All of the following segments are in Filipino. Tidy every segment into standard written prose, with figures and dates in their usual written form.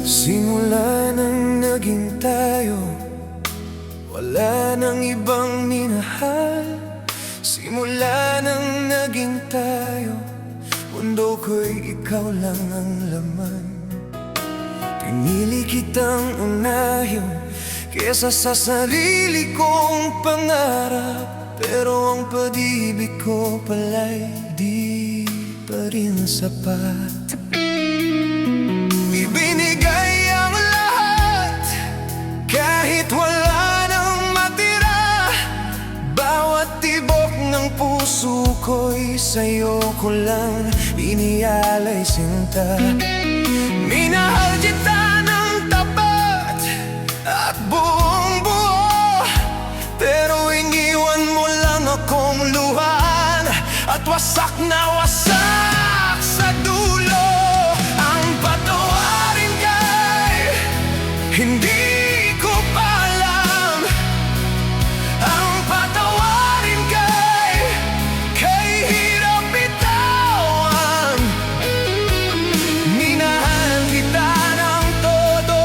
Simula nang naging tayo, wala nang ibang minahal. Simula nang naging tayo, mundo ko'y ikaw lang ang laman. Pinili kitang unahin kesa sa sarili kong pangarap. Pero ang pag-ibig ko pala'y di pa rin sapat. Ibinigay ang lahat kahit wala nang matira. Bawat tibok ng puso ko'y sa'yo ko lang inialay, sinta. Minahal kita ng tapat at buong buo, pero iniwan mo lang akong luhan at wasak na wasak sa dulo. Hindi ko pa alam ang patawarin kay hirap bitawan. Minahal kita ng todo,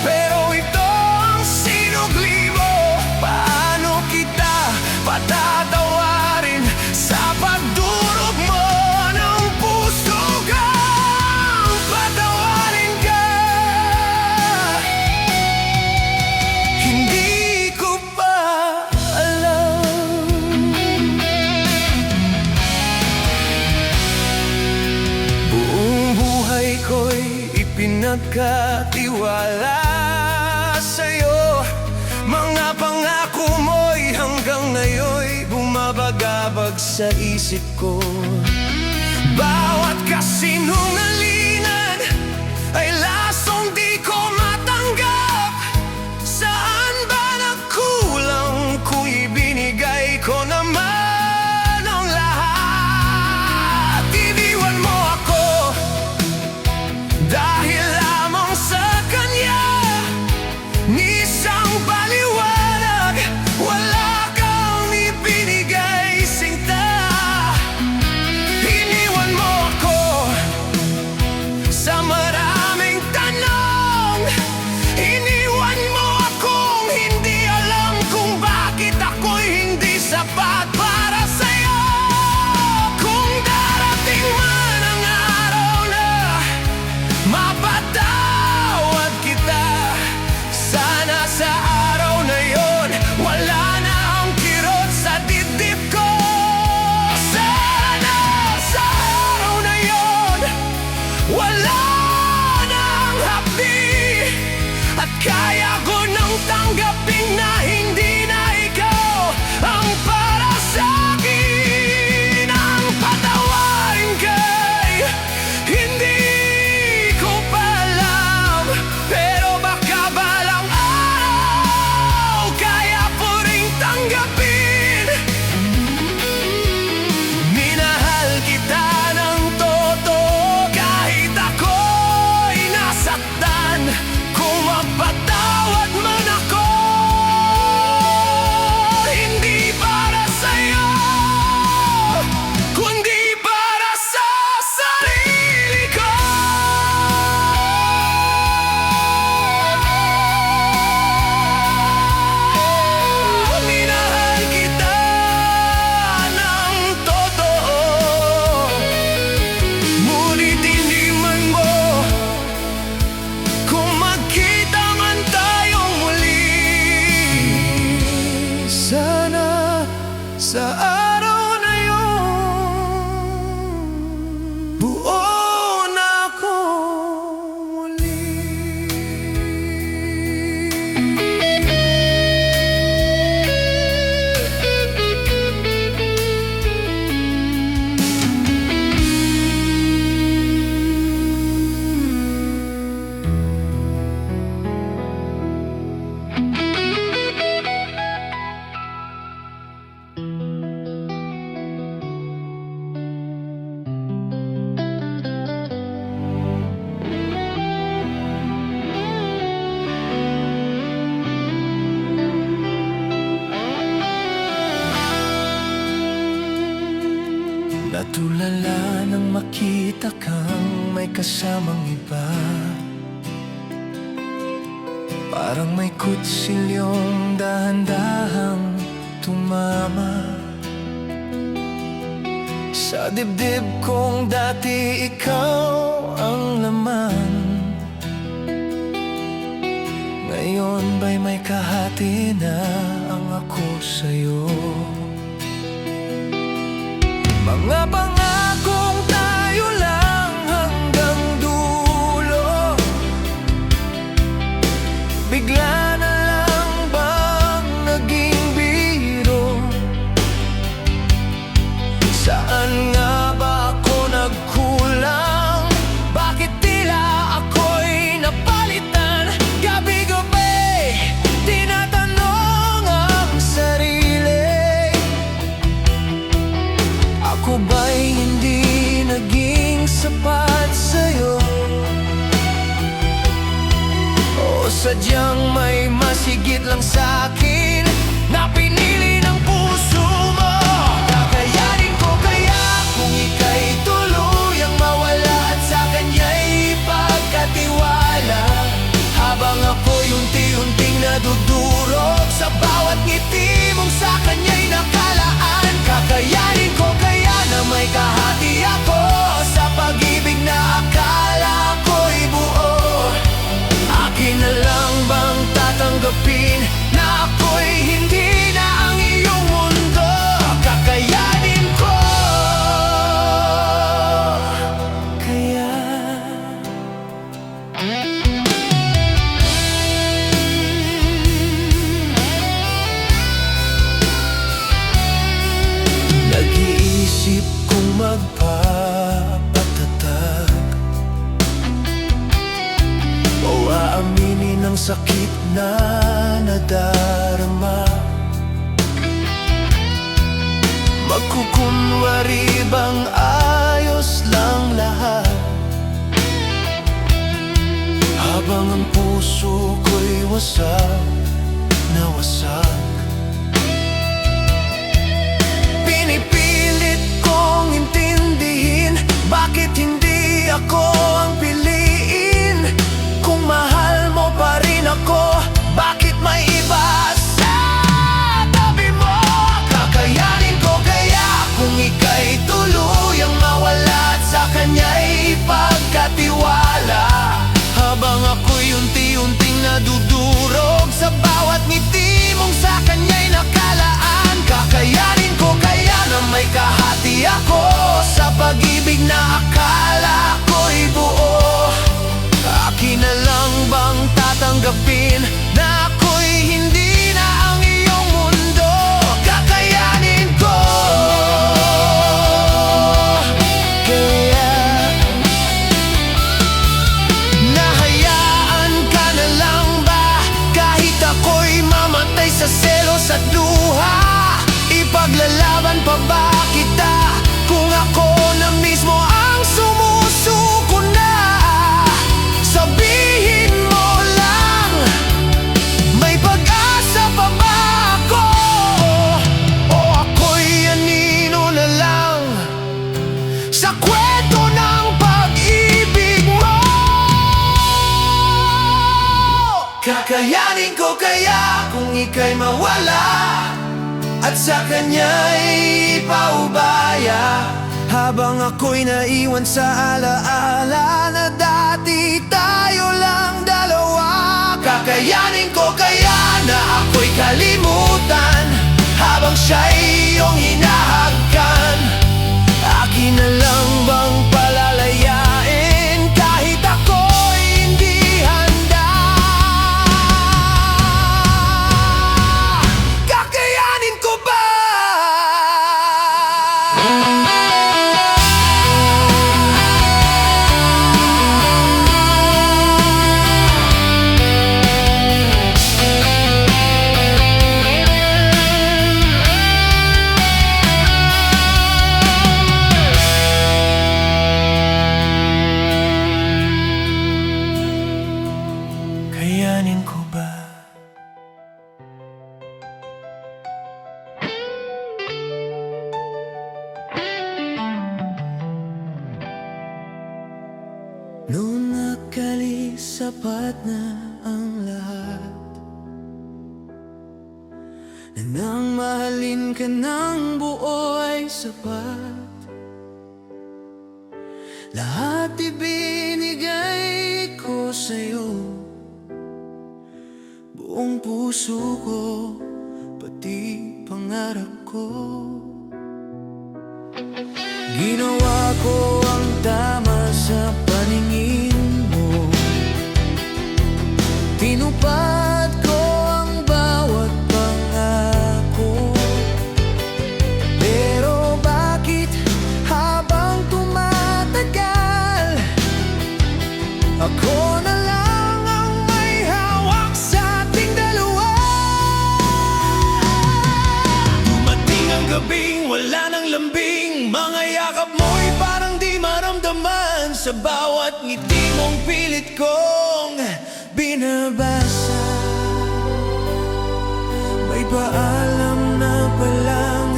pero ito ang sinugli mo. Paano kita patatawarin sa pagdurog mo ng puso ka? Patawarin ka. Ko'y ipinagkatiwala sa'yo. Mga pangako mo'y hanggang ngayon'y bumabagabag sa isip ko. Bawat kasinungalingan ay lasong di ko matanggap. Saan ba nagkulang kung ibinigay ko naman ang lahat? Iniwan mo ako dahil lamang sa kanya, nisang paliwanag, wala kang ibinigay, sinta. Iniwan mo ako sa maraming tanong. Iniwan mo akong hindi alam kung bakit ako'y hindi sapat para sa'yo. Kung darating man ang araw na mapatawad kita, sana sa araw na yon wala na ang kirot sa dibdib ko. Sana sa araw na yon wala na ang hapdi, at kaya ko nang tanggapin na hindi na ikaw ang para sa'kin. Ang patawarin kay hindi ko pa alam, pero baka balang araw kaya po rin tanggapin. Minahal kita ng totoo kahit ako'y nasaktan. Kung mapatawad man ako, makita kang may kasamang iba, parang may kutsilyong dahan-dahang tumama sa dibdib kong dati ikaw ang laman. Ngayon ba'y may kahati na ang ako sa'yo? Mga pangakong tayo lang hanggang dulo, bigla na lang bang naging biro? Saan nga ba ako nagkulang? Bakit tila ako'y napalitan? Gabi-gabi tinatanong ang sarili, ako ba'y hindi naging sapat sa'yo? O sadyang may masigit lang sa'kin na pinili ng puso mo? Kakayanin ko kaya kung ika'y tuluyang mawala at sa kanya'y pagkatiwala, habang ako'y unti-unting nadudurog sa bawat ngiti mong sa kanya'y nakalaan? Kakayanin ko kaya na may kahati ako sa pag-ibig na akala ko'y buo? Akin na lang bang tatanggapin na ako'y hindi na ang iyong mundo? Kakayanin ko kaya? Nag-iisip kong magpapatatag o aaminin ang sakit na nadarama. Magkukunwari bang ayos lang lahat, habang ang puso ko'y wasak na wasak? Pinipilit kong intindihin bakit hindi ako ang piliin. Kung mahal mo pa rin ako, bakit may iba sa tabi mo? Kakayanin ko kaya kung ika'y tuluyang mawala at sa kanya'y pagkatiwala, habang ako'y unti-unting nadudurog sa bawat ngiti mong sa kanya'y nakalaan? Kakayanin ko kaya na may kahati ako sa pag-ibig na akala ko'y buo? Akin na lang bang tatanggapin na ako'y hindi na ang iyong mundo? Kakayanin ko kaya? Nahayaan ka na lang ba kahit ako'y mamatay sa selos at luha? Ipaglalaban pa ba kita kung ako na mismo ang sumusuko na? Sabihin mo lang, may pag-asa pa ba ako? O ako'y anino na lang sa kwento ng pag-ibig mo? Kakayanin ko kaya kung ika'y mawala at sa kanya'y paubaya, habang ako'y naiwan sa alaala na dati tayo lang dalawa? Kakayanin ko kaya na ako'y kalimutan habang siya'y iyong hinahagkan? Akin na lang bang palalayain kahit ako'y hindi handa? Kakayanin ko ba? Nung nakalis sapat na ang lahat, na nang mahalin ka ng buo ay sapat. Lahat ibinigay ko sa'yo, buong puso ko, pati pangarap ko. Ginawa ko ang tama sa paningin mo, tinupad ko ang bawat pangako. Pero bakit habang tumatagal, ako na lang ang may hawak sa ating dalawa? Dumating ang gabing wala nang lambing, mga yakap mo'y parang di maramdaman. Sa bawat ngiti mong pilit kong binabasa, may paalam na palang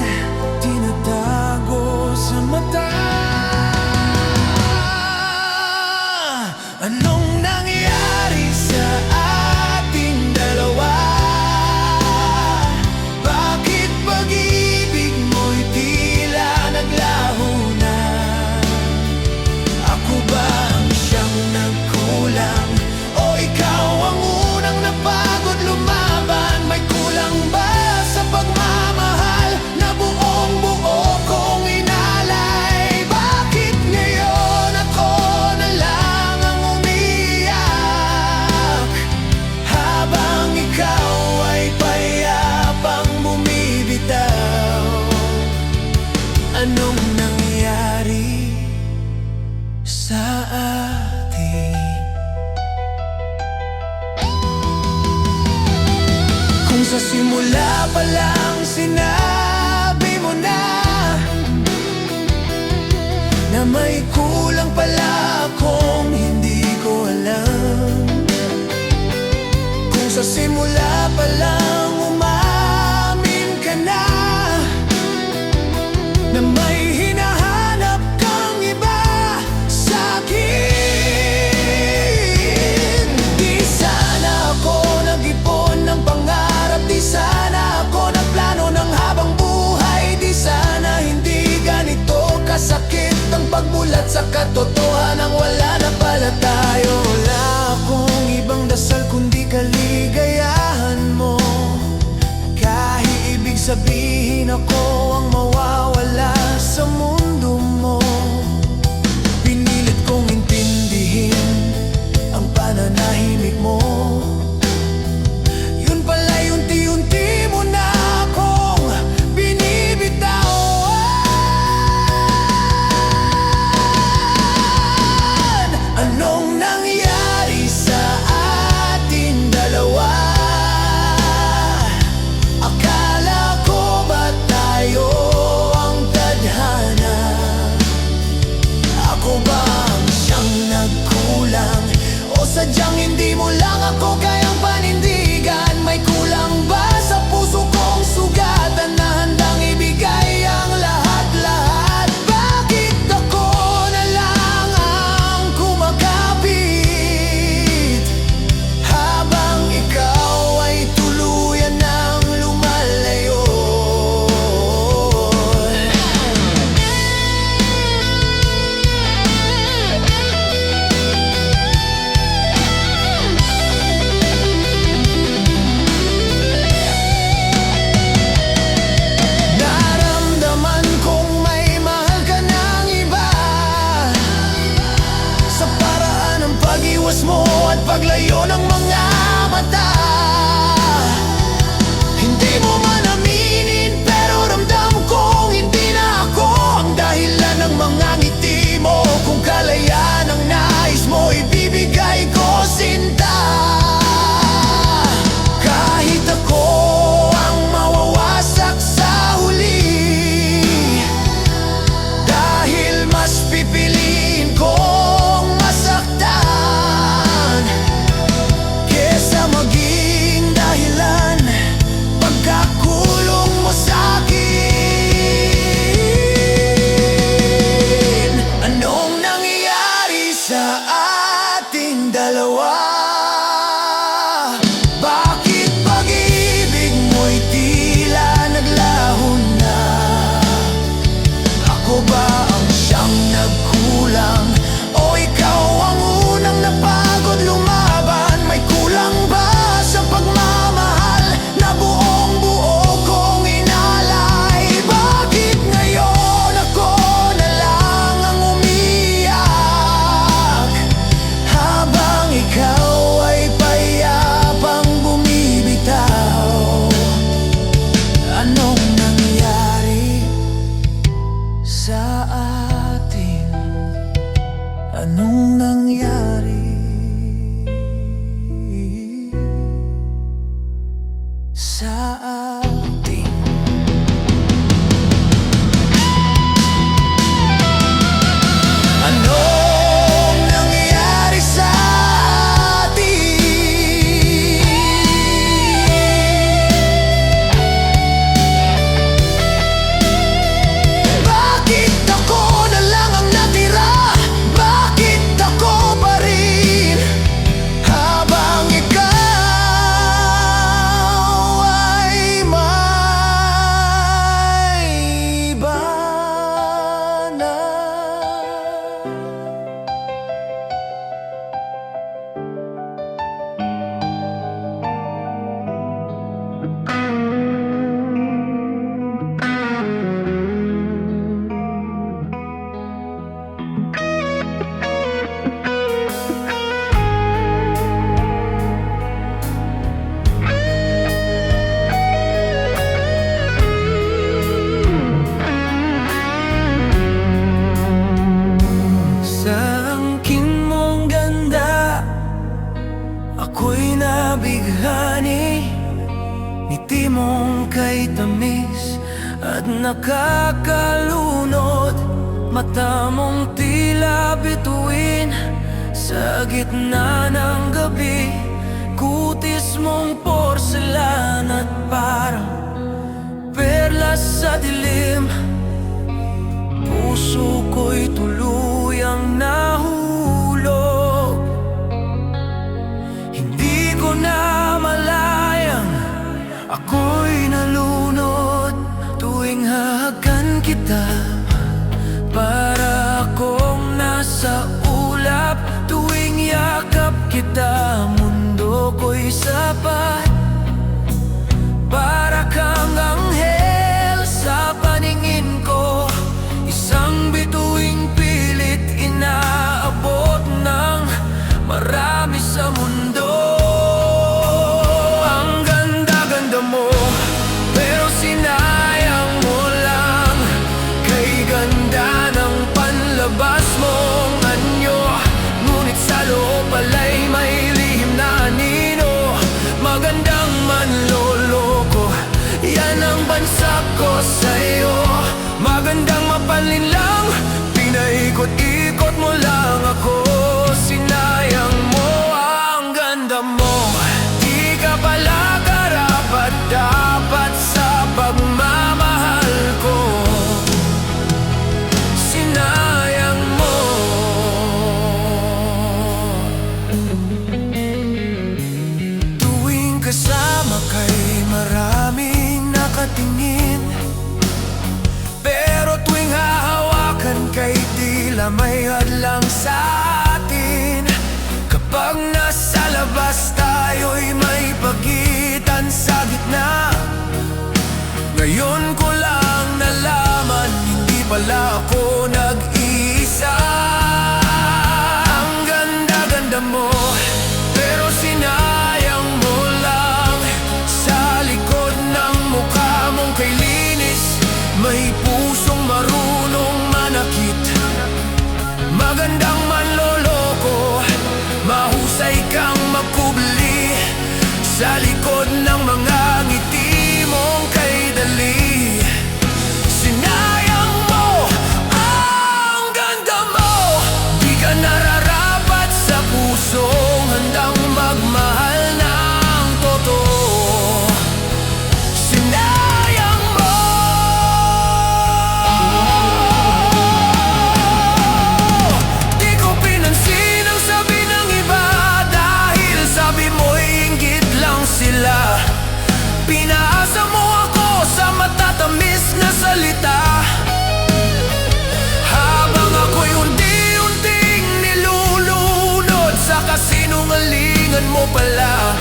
tinatago sa mata. Anong nangyari sa ating dalawa? Bakit pag-ibig mo'y tila naglaho na? Ako ba ang siyang nagkulang, o ikaw ang unang napagod lumaban? May kulang ba sa pagmamahal na buong buo kong inalay? Bakit ngayon ako na lang ang umiiyak, habang ikaw ay payapang bumibitaw? Anong nangyari sa atin? Kung sa simula pa lang sinabi mo na may kulang pala akong hindi ko alam. Kung sa simula pa lang umamin ka na may hinahanap kang iba sa'kin. Di sana ako nag-ipon ng pangarap, di sana ako nagplano ng habang buhay, di sana hindi ganito kasakit ang pagmulat sa katotohanan. Wala na pala tayo, wala akong ibang dasal kundi kaligayahan mo. Kahit ibig sabihin ako ang mawawala sa mundo mo, pinilit kong intindihin ang pananahimik mo. Yun pala'y unti-unti mo na akong binibitawan. Anong nangyari sa ating dalawa? Akala ko ba tayo ang tadhana? Ako ba ang siyang nagkulang, o sadyang hindi mo lang ako kayang panindigan? May kulang ba sa puso kong sugatan na handang ibigay ang lahat-lahat? Bakit ako na lang ang kumakapit, habang ikaw ay tuluyan ng lumalayo? Naramdaman kong may mahal ka ng iba, sa paraan ng pag-iwas mo at paglayo ng mga mata. Hindi mo man aminin, pero ramdam kong hindi na ako ang dahilan ng mga ngiti mo. Kung kalayaan ang nais mo, ibibigay ko sinta. Kahit ako ang mawawasak sa huli, dahil mas pipiliin kong masaktan Anong nangyari sa atin? Anong nangyari sa atin? Bakit ako na lang ang natira? Bakit ako pa rin? Habang ikaw ay may iba na. Sa angkin mong ganda, ako'y nabighani. Ngiti mong kay tamis at nakakalunod. Mata mong tila bituin sa gitna ng gabi. Kutis mong porselan at parang perlas sa dilim. Puso ko'y tuluyang nahulog. Hindi ko na malayang ako'y nalunod. Tuwing hahagan kita, para akong nasa ulap. Tuwing yakap kita, mundo ko'y sapat. Para kang anghel sa paningin ko, isang bituing pilit inaabot ng marami sa mundo. Ang ganda-ganda mo, pero sinayang mo lang. Kay ganda ng panlabas mong anyo, ngunit sa loob pala'y may lihim na anino. Magandang manloloko, yan ang bansa ko sa'yo. Magandang mapanlin lang, pinaikot-ikot mo lang ako. Sinayang mo ang ganda mo, di ka pala karapat-dapat sa pagmamahal ko. Sinayang mo. Tuwing kasama kay maraming nakatingin, pero tuwing hahawakan kay tila may hadlang sa atin. Kapag nasa labas tayo'y may pagitan sa gitna. Ngayon ko lang nalaman, hindi pala ako nag-iisa. Ang ganda-ganda mo, pero sinayang mo lang. Sa likod ng mukha mong kay linis, may pusong marunong manakit. Magandang manloloko, mahusay kang magkubli. Sa likod ng mga ngiti mong kay dali, sinayang mo ang ganda mo. Di ka nararapat sa pusong handang magmahal ng totoo. Sinayang mo. Di ko pinansin ang sabi ng iba, dahil sabi mo'y inggit lang sila. Pinaasa mo ako sa matatamis na salita, habang ako'y unti-unting nilulunod sa kasinungalingan mo pala.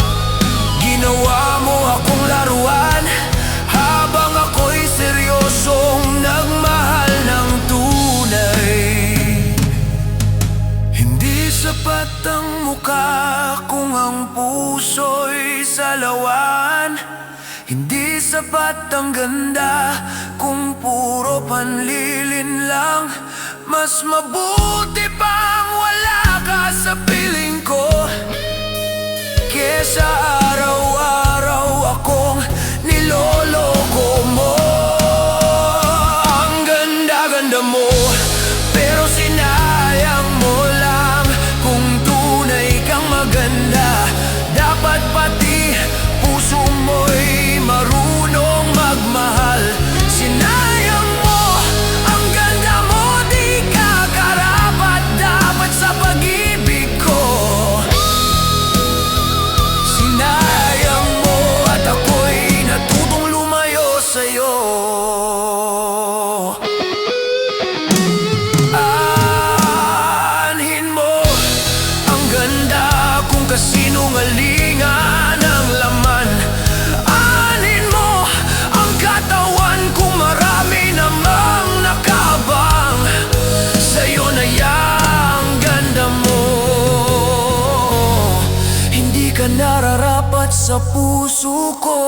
Ginawa mo akong laruan, habang ako'y seryosong nagmahal ng tunay. Hindi sapat ang mukha kung ang puso'y salawan. Hindi sapat ang ganda kung puro panlilin lang. Mas mabuti pang wala. sa puso ko.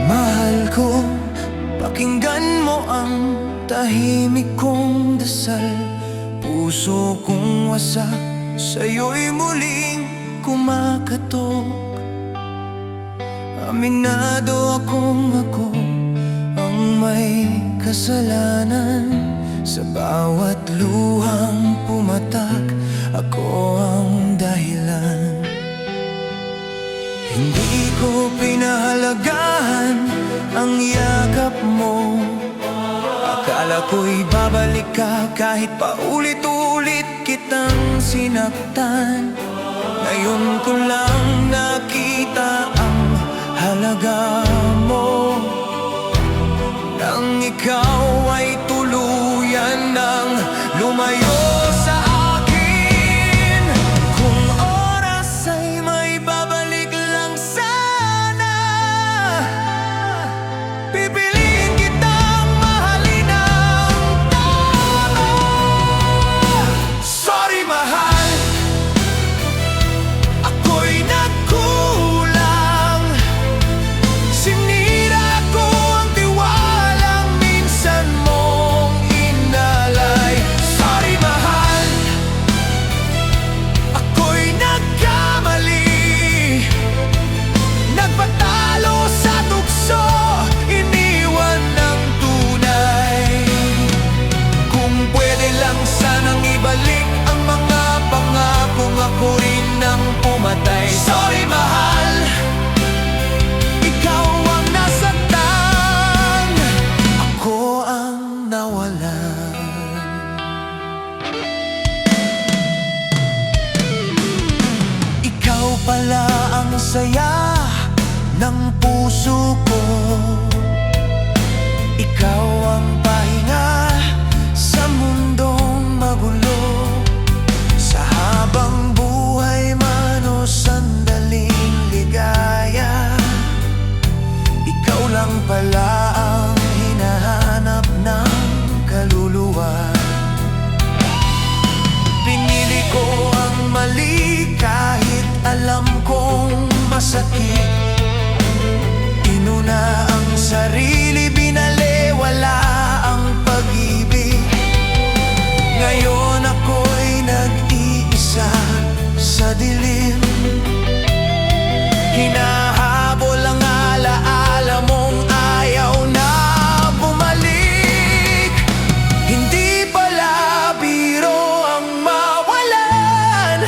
Mahal ko, pakinggan mo ang tahimik kong dasal. Puso kong wasak, sa'yo'y muling kumakatok. Aminado akong ako ang may kasalanan. Sa bawat luhang pumatak, ako ang dahilan. Hindi ko pinahalagahan ang yakap mo. Akala ko'y babalik ka kahit paulit-ulit kitang sinaktan. Ngayon ko lang nakita ang halaga mo, nang ikaw ay tuluyan ng lumayo sa akin. Kung oras ay may babalik lang sana, pipiliin kitang mahalin ng tama. Sorry mahal, ako'y nagkulang. Sinira ko ang tiwalang minsan mong inalay. Sorry mahal, ako'y nagkamali. Nagpatalo sa tukso, iniwan ng tunay. Kung pwede lang sanang ibalik ang mga pangakong ako rin ang pumatay. Sorry mahal, ikaw ang nasaktan, ako ang nawalan. Ikaw pala ang saya ng puso ko. Ikaw ang pahinga sa mundong magulo. Sa habang buhay man o sandaling ligaya, ikaw lang pala ang hinahanap ng kaluluwa. Pinili ko ang mali kahit alam kong masakit. Inuna ang sarili, binalewala ang pag-ibig. Ngayon ako'y nag-iisa sa dilim. Hinahabol ang alaala mong ayaw na bumalik. Hindi pala biro ang mawalan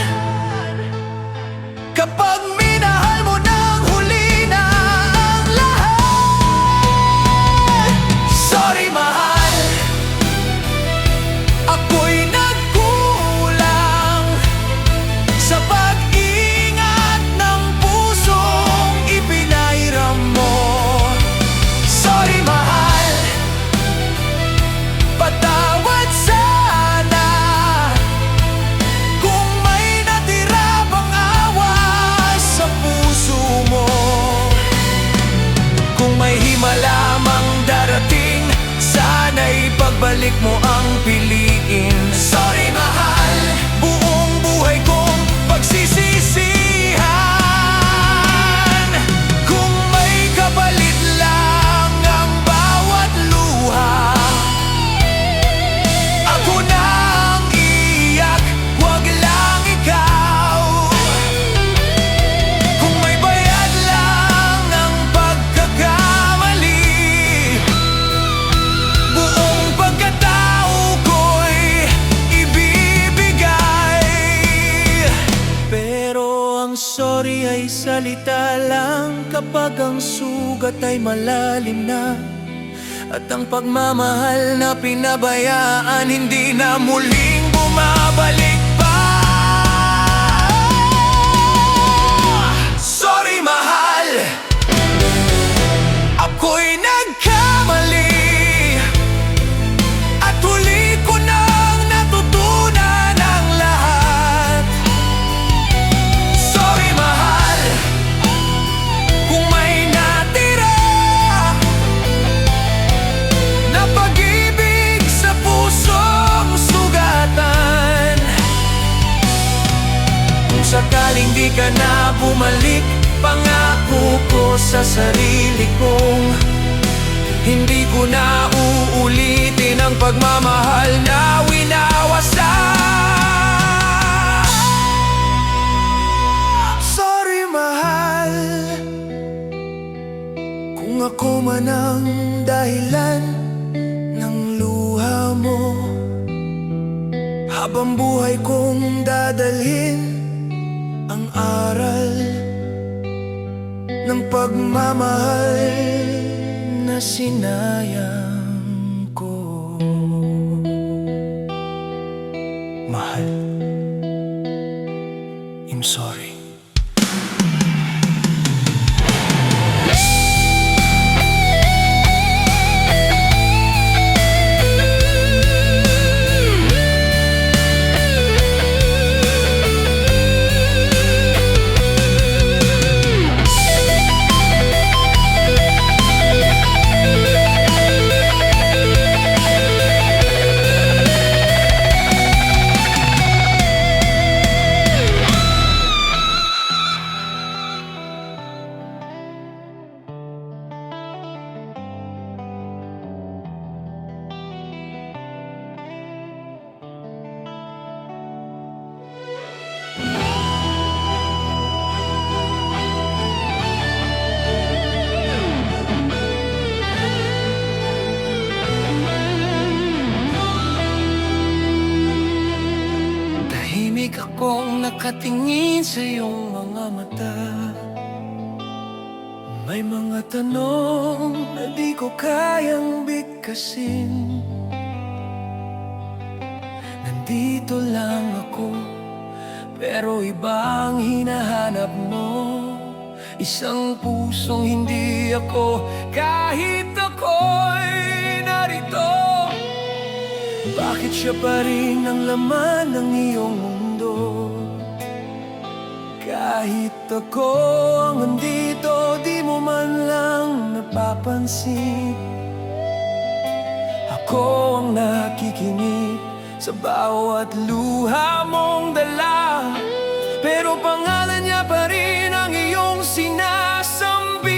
kapag minahal mo ng huli na ang lahat. Sorry mahal, ako'y nagkulang sa pag-ingat ng pusong ipinairam mo. Sorry mahal, patawad sana kung may natira pang awa sa puso mo. Kung may himala mang darating, sana'y pagbalik mo ang piliin. Sorry mahal, buong buhay kong pagsisisihan. Kung may kapalit lang ang bawat luha, ako na ang iyak, wag lang ikaw. Kung may bayad lang ang pagkakamali, buong pagkatao ko'y ibibigay. Pero ang sorry ay salita lang kapag ang sugat ay malalim na, at ang pagmamahal na pinabayaan hindi na muling bumalik. mabalik pa. Sorry mahal, ako'y nagkamali, at huli ko nang natutunan ang lahat. Sorry mahal, kung may natira na pag-ibig sa pusong sugatan. Kung sakaling di ka na bumalik, pangako ko sa sarili kong hindi ko na uulitin ang pagmamahal na winawasak. Sorry mahal, kung ako man ang dahilan ng luha mo. Habang buhay kong dadalhin ang aral ng pagmamahal na sinayang ko. Mahal, I'm sorry. Tahimik akong nakatingin sa iyong mga mata. May mga tanong na di ko kayang bigkasin. Nandito lang ako, pero ibang hinahanap mo. Isang pusong hindi ako, kahit ako'y narito. Bakit siya pa rin ang laman ng iyong mundo? Kahit ako ang nandito, di mo man lang napapansin. Ako ang nakikinig sa bawat luha mong dala, pero pangalan niya pa rin ang iyong sinasambit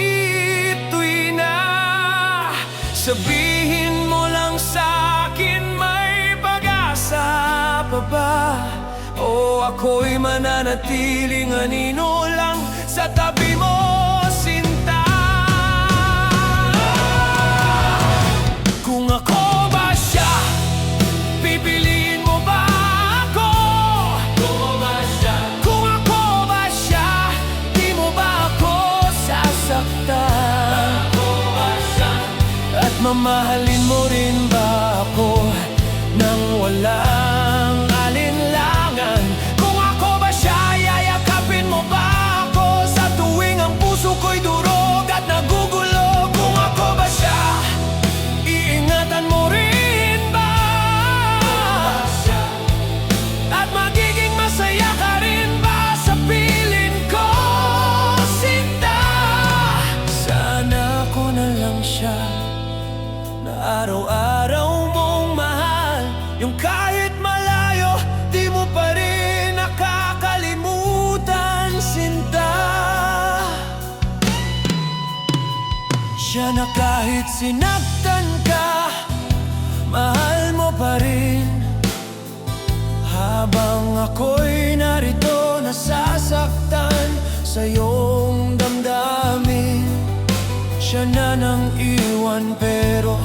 tuwi na. Sabihin mo lang sa'kin, may pag-asa pa ba? O ako'y mananatiling anino lang sa tabi mo, sinta? Kung ako ba siya, pipiliin mo ba ako? Kung ako ba siya, di mo ba ako sasaktan? At mamahalin mo rin ba ako nang walang alinlangan? Kung ako ba siya, yayakapin mo ba ako sa tuwing ang puso ko'y durog at nagugulo? Kung ako ba siya, iingatan mo rin ba? At magiging masaya ka rin ba sa piling ko, sinta? Sana ako na lang siya na araw-araw mong mahal, yung kahit malayo, di mo pa rin nakakalimutan, sinta. Siya na kahit sinaktan ka, mahal mo pa rin. Habang ako'y narito, nasasaktan sa iyong damdamin. Siya na nang iwan, pero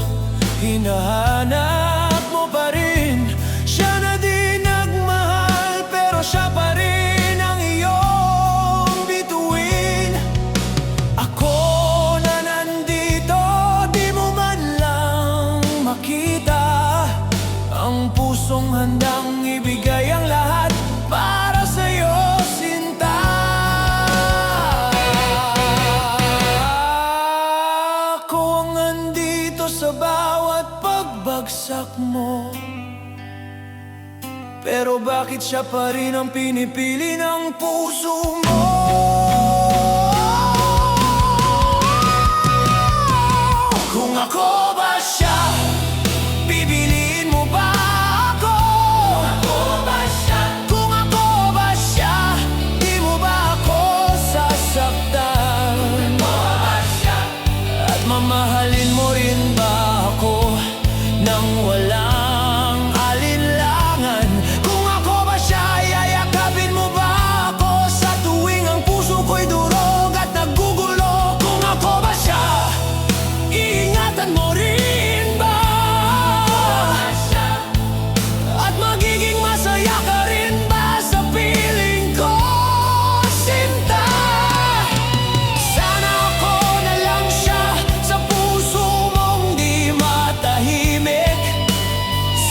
hinahanap mo pa rin. Siya na di nagmahal, pero siya pa rin ang iyong bituin. Ako na nandito, di mo man lang makita ang pusong handang ibigay sa bawat pagbagsak mo. Pero bakit siya pa rin ang pinipili ng puso mo? Kung ako ba siya, bibiliin mo ba ako? Kung ako ba siya, di mo ba ako sasaktan? At mamahalin mo rin ba ako nang walang alinlangan? Kung ako ba siya, yayakapin mo ba ako sa tuwing ang puso ko'y durog at nagugulo? Kung ako ba siya, iingatan mo rin ba? At magiging masaya ka rin ba sa piling ko, sinta? Sana ako na lang siya sa puso mong di matahimik.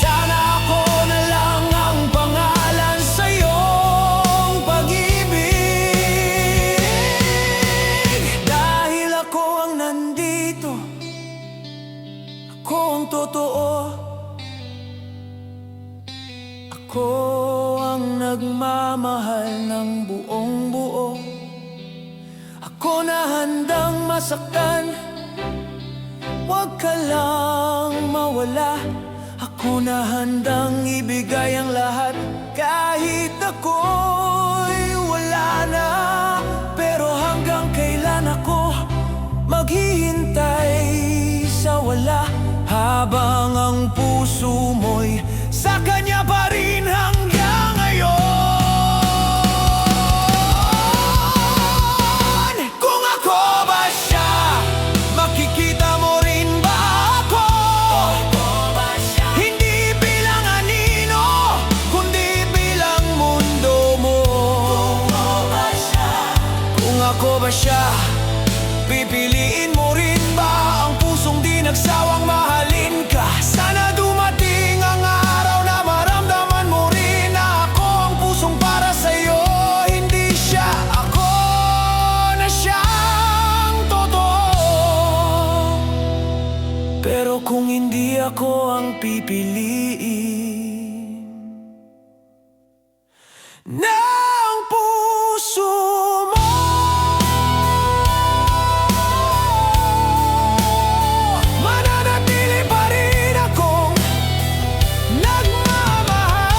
Sana ako na lang ang pangalan sa iyong pag-ibig. Dahil ako ang nandito, ako ang totoo, ako ang nagmamahal ng buong buo. Ako na handang masaktan, huwag ka lang mawala. Ako na handang ibigay ang lahat kahit ako'y wala na. Pero hanggang kailan ako maghihintay sa wala, habang ang puso mo'y sa kanya pa rin hanggang ngayon? Kung ako ba siya, makikita mo rin ba ako? Hindi bilang anino, kundi bilang mundo mo. Kung ako ba siya, pipiliin mo rin ba ang pusong di nagsawang mahalin ka? Sana dumating ang araw na maramdaman mo rin na ako ang pusong para sa'yo. Hindi siya, ako na siyang totoo. Pero kung hindi ako ang pipiliin ng puso mo, mananatili pa rin akong nagmamahal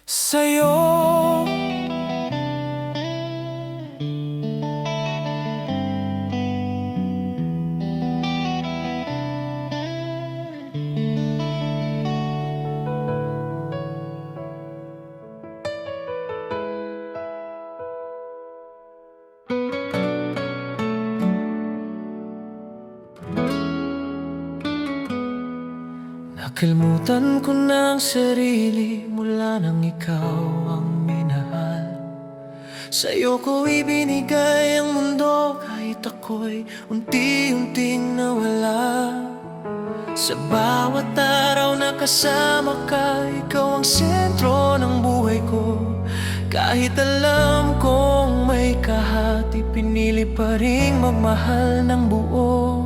sa'yo. Nakalimutan ko na ang sarili mula nang ikaw ang minahal. Sa'yo ko ibinigay ang mundo kahit ako'y unti-unting nawala. Sa bawat araw na kasama ka, ikaw ang sentro ng buhay ko. Kahit alam kong may kahati, pinili pa rin magmahal ng buo.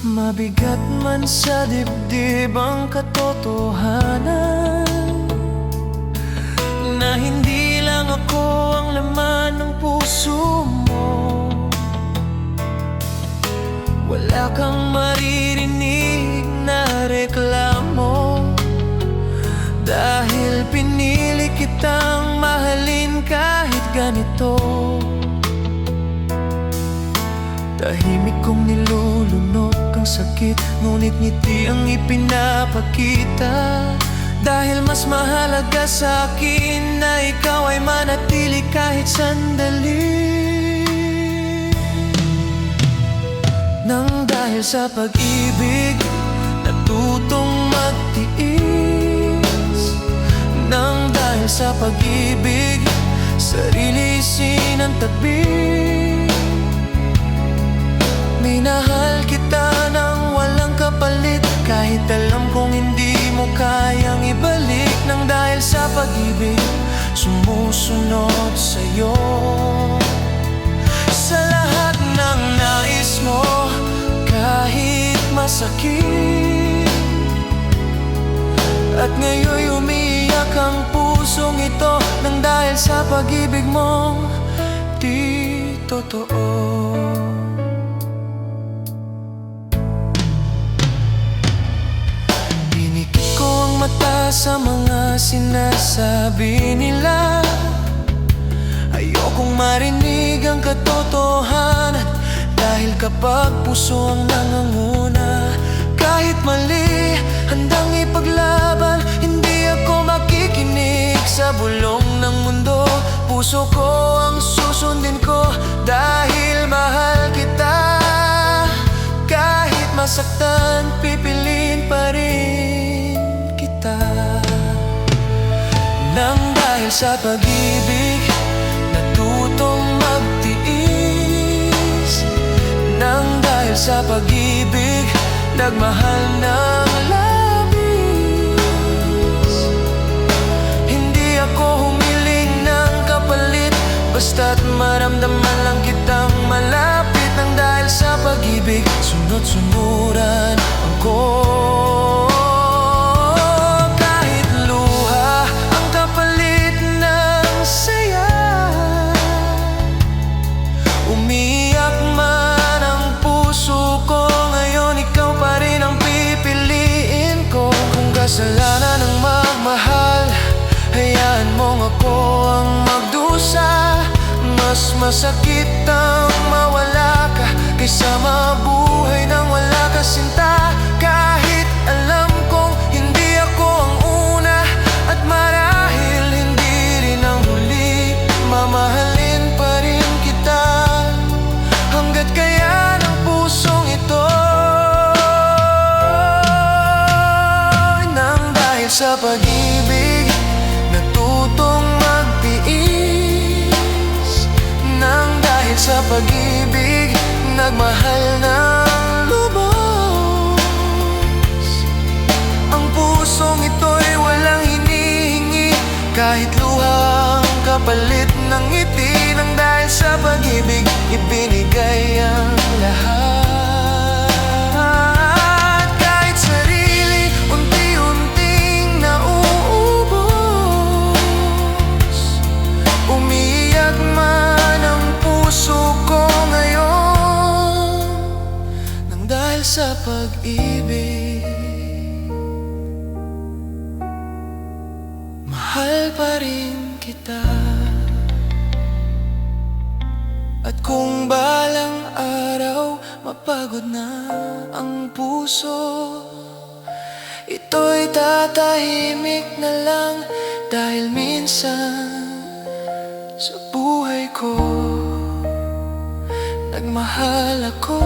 Mabigat man sa dibdib ang katotohanan na hindi lang ako ang laman ng puso mo. Wala kang maririnig na reklamo, dahil pinili kitang mahalin kahit ganito. Tahimik kong nilulunok ang sakit, ngunit ngiti ang ipinapakita. Dahil mas mahalaga sa akin na ikaw ay manatili kahit sandali. Nang dahil sa pag-ibig, natutong magtiis. Nang dahil sa pag-ibig, sarili isinantabi. Minahal kita nang walang kapalit, kahit alam kong hindi mo kayang ibalik. Nang dahil sa pag-ibig, sumusunod sa'yo. sakit. At ngayon'y umiiyak ang pusong ito nang dahil sa pag-ibig mong di totoo. Dinikit ko ang mata sa mga sinasabi nila. Ayokong marinig ang katotohanan, dahil kapag puso ang nanganguna, kahit mali, handang ipaglaban. Hindi ako makikinig sa bulong ng mundo. Puso ko ang susundin ko, dahil mahal kita. Kahit masaktan, pipiliin pa rin kita. Nang dahil sa pag-ibig, natutong magtiis. Nang dahil sa pag-ibig, nagmahal ng labis. Hindi ako humiling ng kapalit, basta't maramdaman lang kitang malapit. Nang dahil sa pag-ibig, sunod-sunuran ako. Kahit luha ang kapalit ng saya, umiyak man ang puso ko, ngayon ikaw pa rin ang pipiliin ko. Kung kasalanan ng magmahal, hayaan mong ako ang magdusa. Mas masakit ang mawala ka kaysa mabuhay nang wala ka, sinta. Kahit alam kong hindi ako ang una, at marahil hindi rin ang huli, mamahalin pa rin kita hanggat kaya ng pusong ito. Nang dahil sa pag-ibig, natutong magtiis. Nang dahil sa pag-ibig, nagmahal ng lubos. Ang pusong ito'y walang hinihingi, kahit luha ang kapalit ng ngiti. Nang dahil sa pag-ibig, ibinigay ang lahat. Kahit sarili, unti-unting nauubos. Umiyak man ang puso ko ngayon, nang dahil sa pag-ibig. Mahal pa rin kita. At kung balang araw mapagod na ang puso, ito'y tatahimik na lang, dahil minsan sa buhay ko nagmahal ako.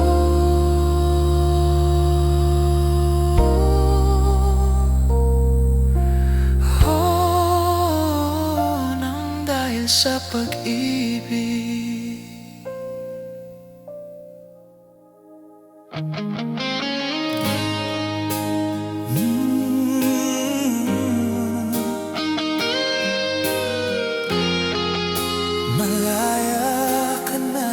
Nang dahil sa pag-ibig. Malaya ka na.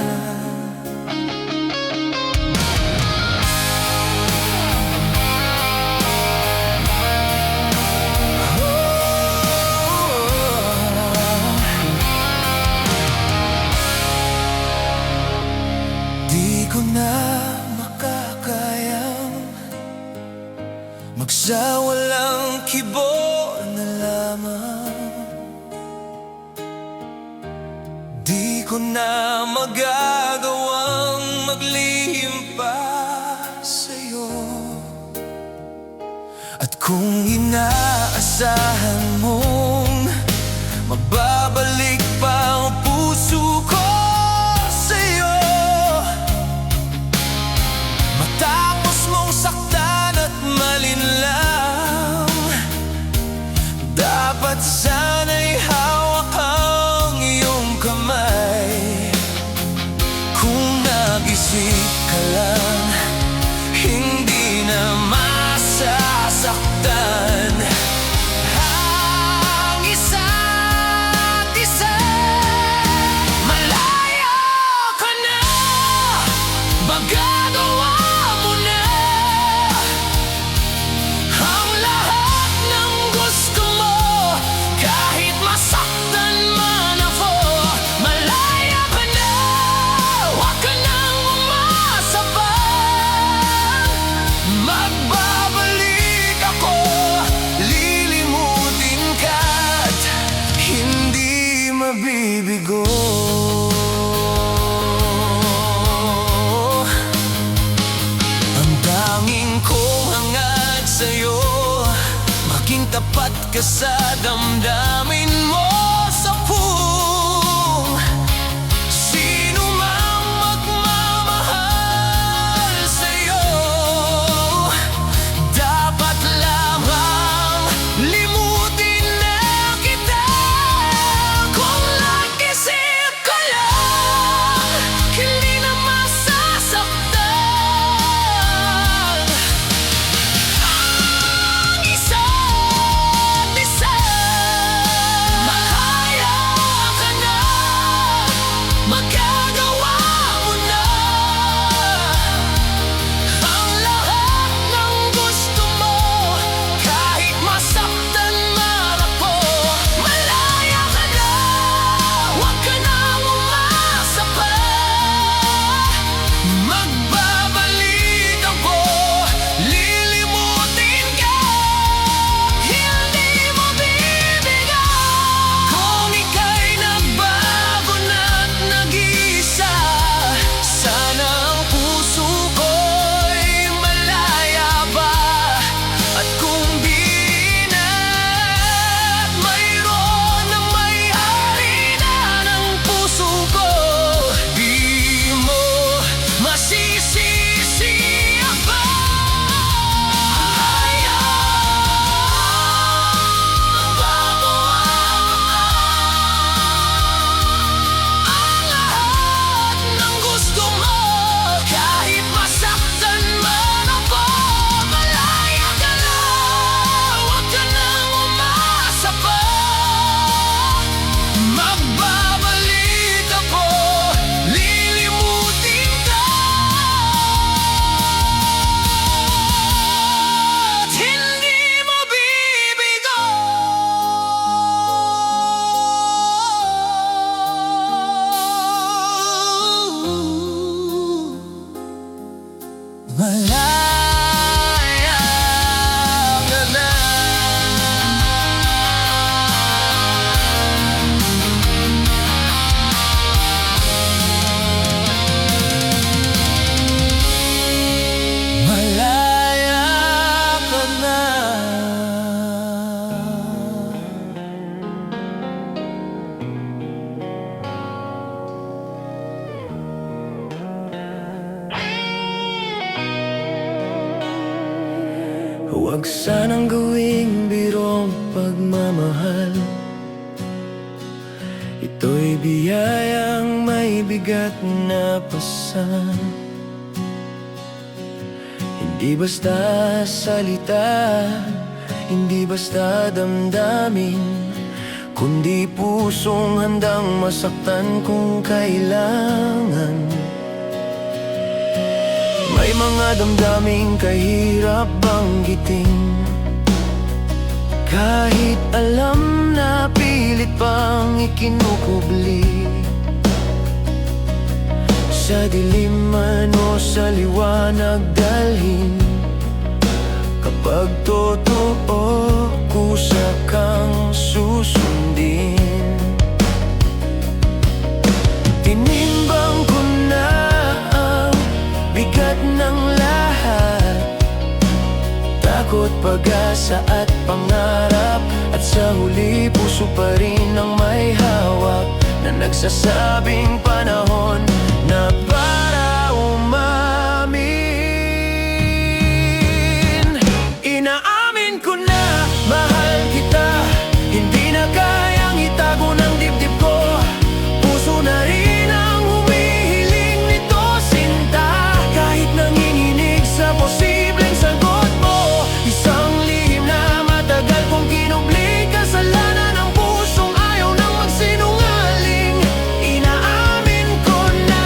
Di ko na makakayang magsawalang kibo na lamang. Di ko na magagawang maglihim pa sa'yo. At kung inaasahan mong mababalik pa ang puso ko sa'yo, matapos mong saktan at malinlang, dapat sana'y hawak ang iyong kamay. Kung nag-isip ka lang, hindi na masasaktan ang isa't isa. Malaya ka na, magagawa mo na ka sa damdamin mo sa puwang sino mang magmamahal sa'yo. Dapat lamang limutin na kita. Kung nag-isip ka lang, hindi na masasaktan ang isa't isa. Makaya ka na, magagawa mo na ang lahat ng gusto mo. Kahit masaktan man ako, malaya ka na, huwag ka nang umasa pa. Magbabalik ako, lilimutin ka, hindi mo bibigyan. Kung ika'y nagbago na't nag-iisa, sana ang puso ko'y malaya ba? At kung di na't mayroon na may-ari na ng puso ko, di mo masisisi pa. Magbago ang lahat ng gusto mo. Kahit masaktan man ako, malaya ka na, huwag ka nang umasa pa. Magbabalik ako, lilimutin ka, at hindi mo bibigo. Malaya ka na. Malaya ka na. Huwag sanang gawing birong pagmamahal. Ito'y biyayang may bigat na pasan. Hindi basta salita, hindi basta damdamin, kundi pusong handang masaktan kung kailangan. May mga damdaming kahirap banggitin, kahit alam na pilit pang ikinukubli. Sa dilim man o sa liwanag dalhin, kapag totoo kusa kang susundin. Tinimbang ko na ang bigat ng lahat, takot, pag-asa at pangarap, at sa huli puso pa rin ang may hawak, na nagsasabing panahon na para umamin. Inaamin ko na mahal kita, hindi na kayang itago ng dibdib ko. Puso na rin ang humihiling nito, sinta. Kahit nanginginig sa posibleng sagot mo, isang lihim na matagal kong kinubli, kasalanan ng pusong ayaw nang magsinungaling. Inaamin ko na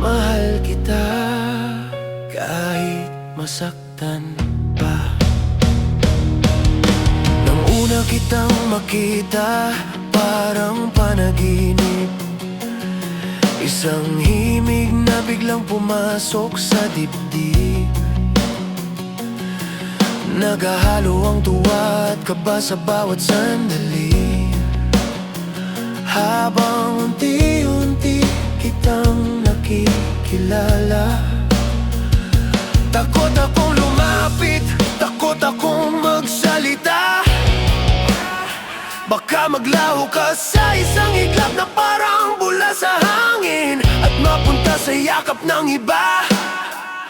mahal kita, kahit masaktan pa. Nang una kitang makita, parang panaginip, isang himig na biglang pumasok sa dibdib. Naghahalo ang tuwa at kaba sa bawat sandali, habang unti-unti kitang nakikilala. Takot akong lumapit, takot akong magsalita, Maglaho ka sa isang iglap na parang bula sa hangin, at mapunta sa yakap ng iba.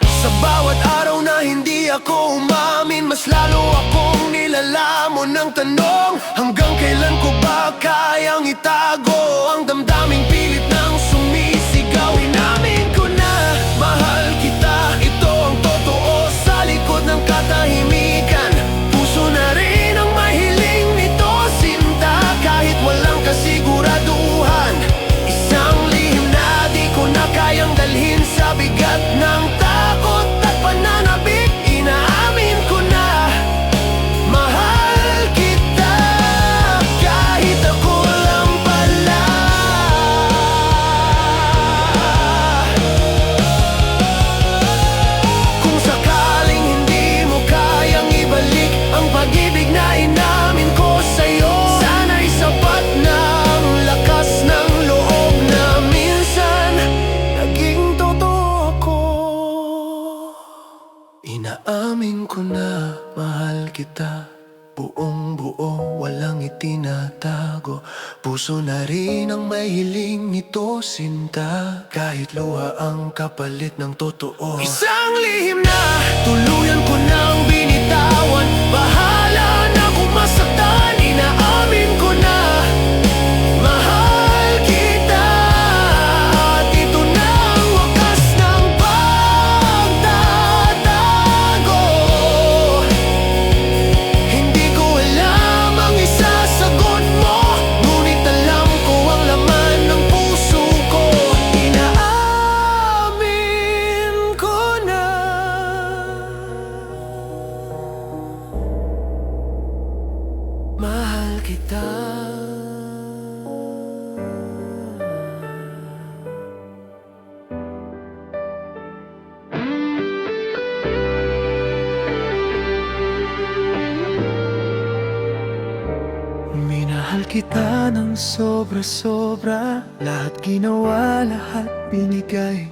Sa bawat araw na hindi ako umamin, mas lalo akong nilalamon ng tanong, hanggang kailan ko ba kayang itago ang damdaming pilit ng sumisigaw. Inamin ko na mahal kita, ito ang totoo sa likod ng katahimikan. Puso na rin ang mahiling nito, sinta, kahit walang kasiguraduhan. Isang lihim na di ko na kayang dalhin sa bigat ng takot at pananabik. Inaamin ko na mahal kita, kahit ako lang pala. Kung sakaling hindi mo kayang ibalik ang pag-ibig na inamin ko sa'yo, sana'y sapat na ang lakas ng loob na minsan naging totoo ako. Inaamin ko na mahal kita, buong buo, walang itinatago. Puso na rin ang may hiling nito, sinta, kahit luha ang kapalit ng totoo. Isang lihim na tuluyan ko nang binitawan, bahala na kung masaktan. Inaamin ko na mahal kita, at ito na ang wakas ng pagtatago. Hindi ko alam ang isasagot mo, ngunit alam ko ang laman ng puso ko. Inaamin ko na mahal kita. Minahal kita ng sobra-sobra, lahat ginawa, lahat binigay.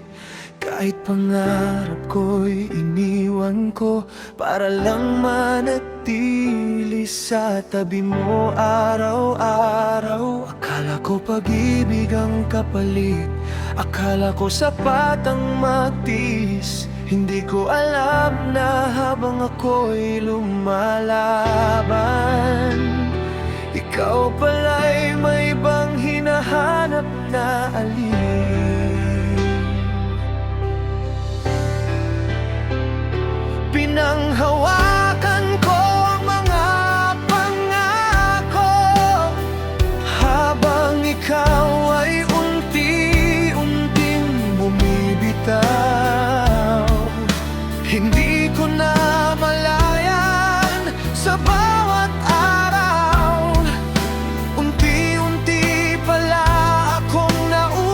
Kahit pangarap ko'y iniwan ko, para lang manatili sa tabi mo araw-araw. Akala ko pag-ibig ang kapalit, akala ko sapat ang magtiis. Hindi ko alam na habang ako'y lumalaban, ikaw pala'y may ibang hinahanap na alin. Pinanghawakan ko ang mga pangako, habang ikaw ay unti-unting bumibitaw. Hindi ko na malayan sa bawat araw, unti-unti pala akong nauubos.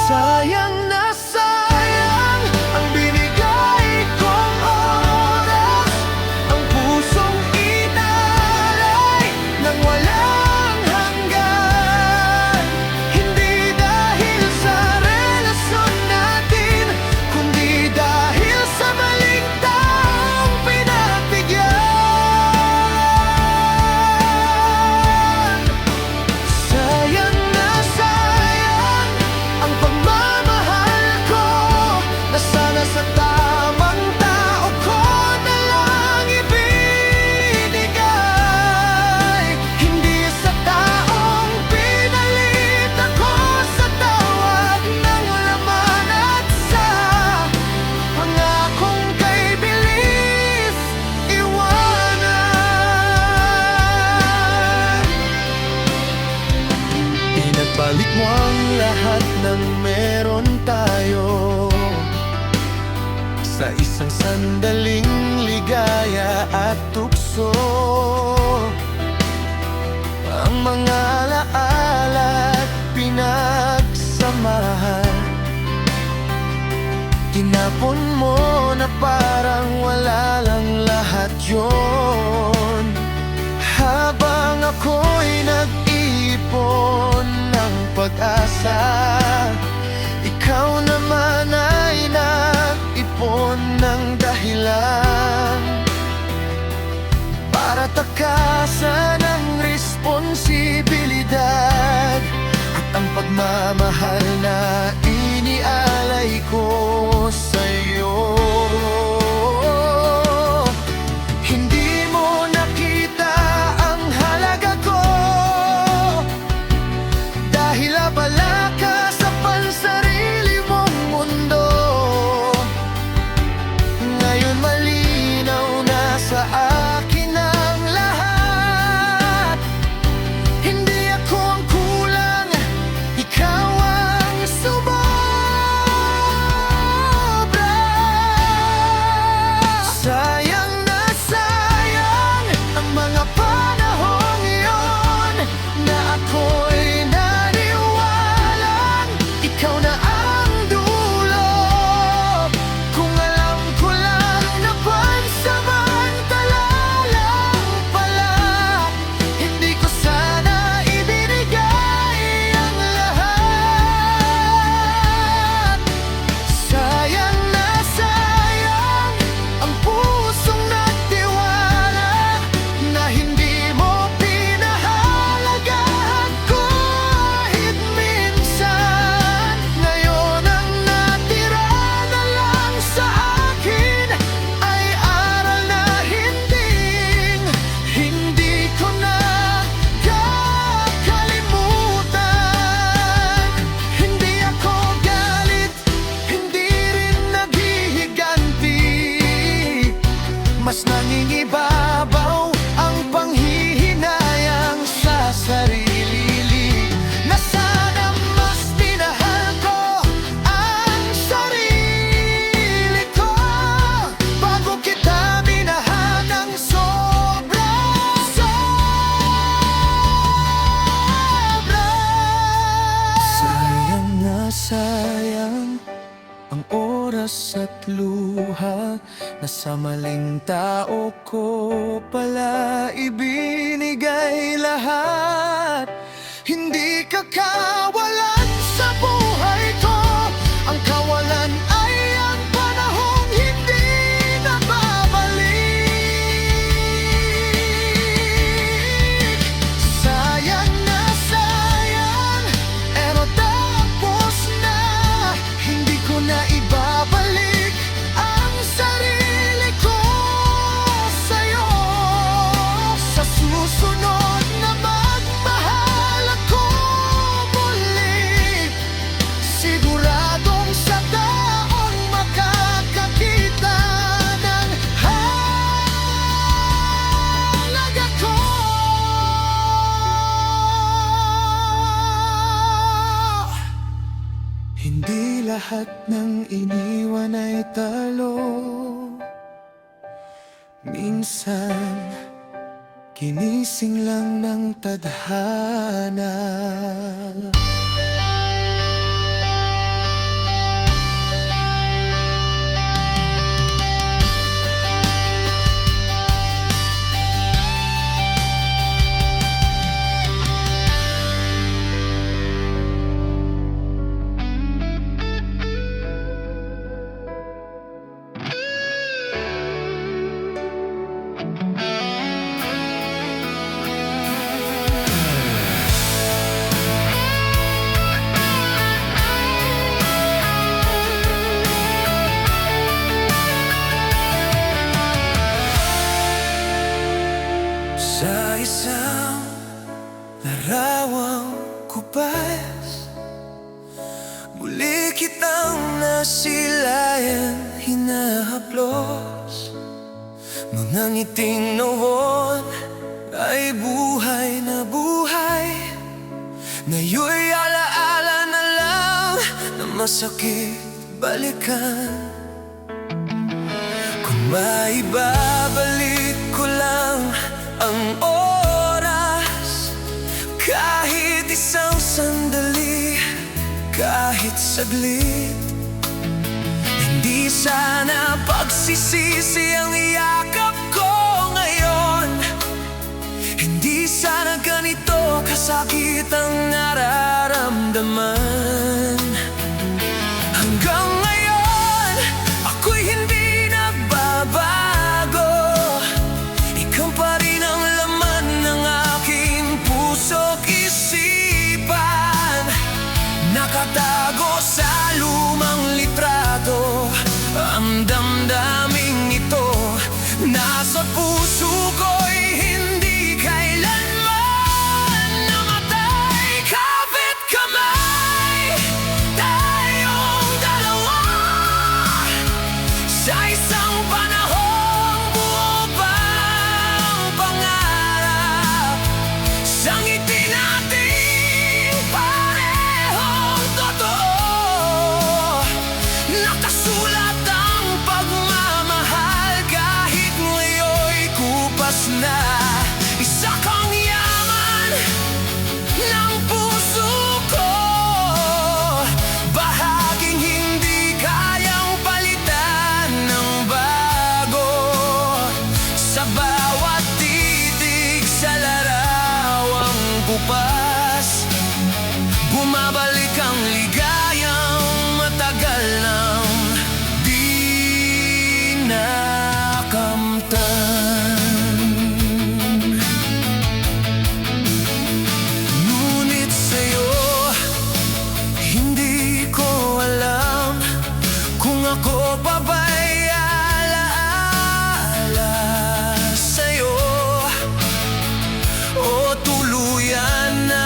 Sayang na sayang ang binigay kong oras, ang pusong inalay nang walang hanggan. Hindi dahil sa relasyon natin, kundi dahil sa maling taong pinagbigyan. Sayang na sayang ang pagmamahal ko, na sana sa tamang tao ko na lang ibinigay. Hindi sa taong pinalit ako sa tawag ng laman at sa pangakong kay bilis iwanan. Pinagbalik mo ang lahat ng meron tayo, sa isang sandaling ligaya at tukso. Ang mga alaala't pinagsamahan, tinapon mo na parang wala lang lahat yon. Habang ako'y nag-iipon ng pag-asa, ikaw naman ay nag-ipon ng dahilan. oras at luha na sa maling tao ko pala ibinigay lahat. Hindi ka kawalan sa buhay ko, ang kawalan ay ang panahong hindi nababalik. Sayang na sayang, pero tapos na. Hindi ko na ibabalik ang sarili ko sa'yo. Sa susunod na magmahal ako muli, siguradong sa taong makakakita ng halaga ko. Hindi lahat ng iniwan ay talo. Minsan, ginising lang ng tadhana. Sa isang larawang kubas, muli kitang nasilayan, hinahaplos. Nung nangiting noon ay buhay na buhay, ngayon'y alaala na lang na masakit balikan. Kung maibabalik ko lang ang oras, kahit isang sandali, kahit saglit, hindi sana pagsisisi ang yakap ko ngayon. Hindi sana ganito kasakit ang nararamdaman. Hanggang ngayon, ako'y hindi nagbabago. Ikaw pa rin ang laman ng aking puso't isipan, nakatago sa lumang litrato. Ang damdaming ito nasa puso ko'y hindi kailanman namatay. Kapit kamay, tayong dalawa, sa isang panahong buo pang pangarap. Sa ngiti natin parehong totoo, nakasulat ang pagmamahal kahit ngayon'y kupas na. Isa kang yaman ng puso ko, bahaging hindi kayang palitan ng bago. Sa bawat titig sa larawang bukas, bumabalik ang ligayang matagal nang di nakamtan. Ngunit sa'yo, hindi ko alam kung ako pa ba'y alaala sa'yo, o tuluyan na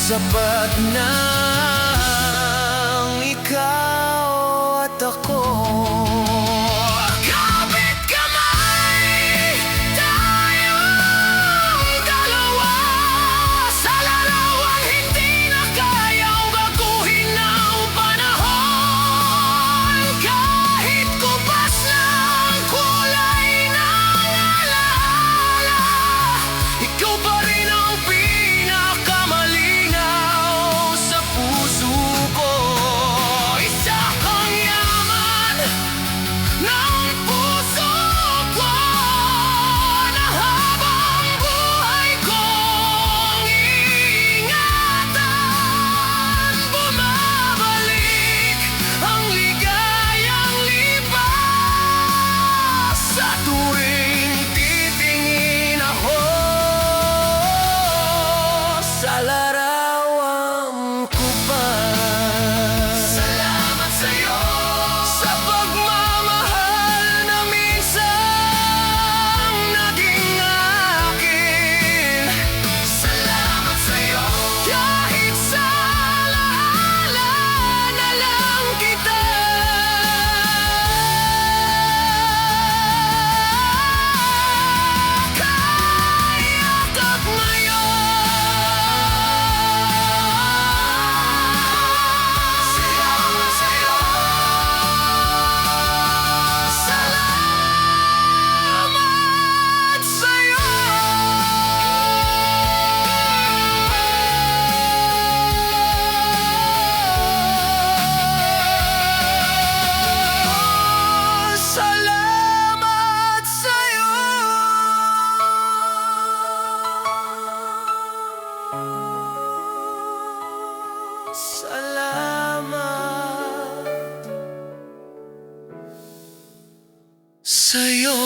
sapat ng ikaw at ako. Kapit kamay, tayong dalawa sa larawang hindi na kayang baguhin ng panahon. Kahit kubas ng kulay ng alaala, ikaw pa rin ang pinakamalinaw sa puso ko. Isa kang yaman ng puso ko na habang buhay kong iingatan. Bumabalik ang ligayang lipas sa tuwing titingin ako sa larawang kubas. Salamat sa'yo sa pagmamahal na minsang naging akin. Salamat sa'yo kahit sa alaala na lang kita. Kaya't ngayon, salamat sa'yo. Salamat sa'yo. Salamat sa'yo. Salamat sa'yo.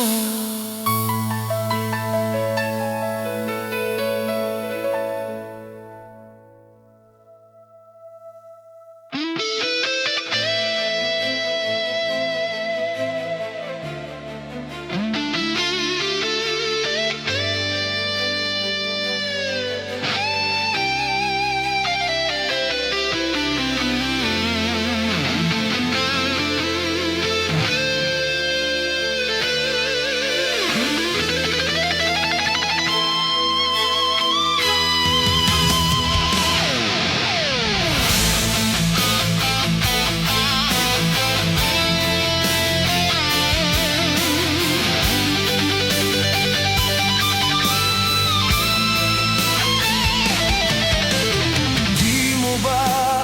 Di mo ba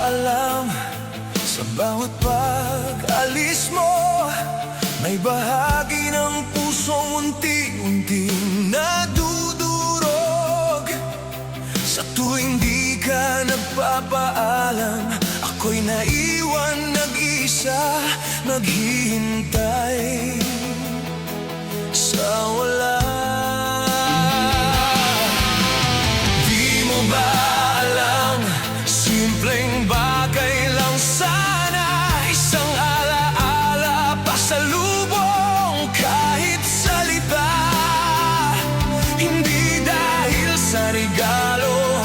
alam, sa bawat pag-alis mo, may bahagi ng pusong unti-unting nadudurog. Sa tuwing di ka nagpapaalam, ako'y naiwan nag-isa, naghihintay sa wala. Di mo ba alam, simpleng bagay lang sana, isang alaala pasalubong kahit salita. Hindi dahil sa regalo,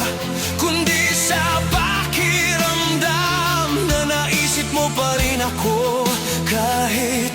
kundi sa pakiramdam na naisip mo pa rin ako kahit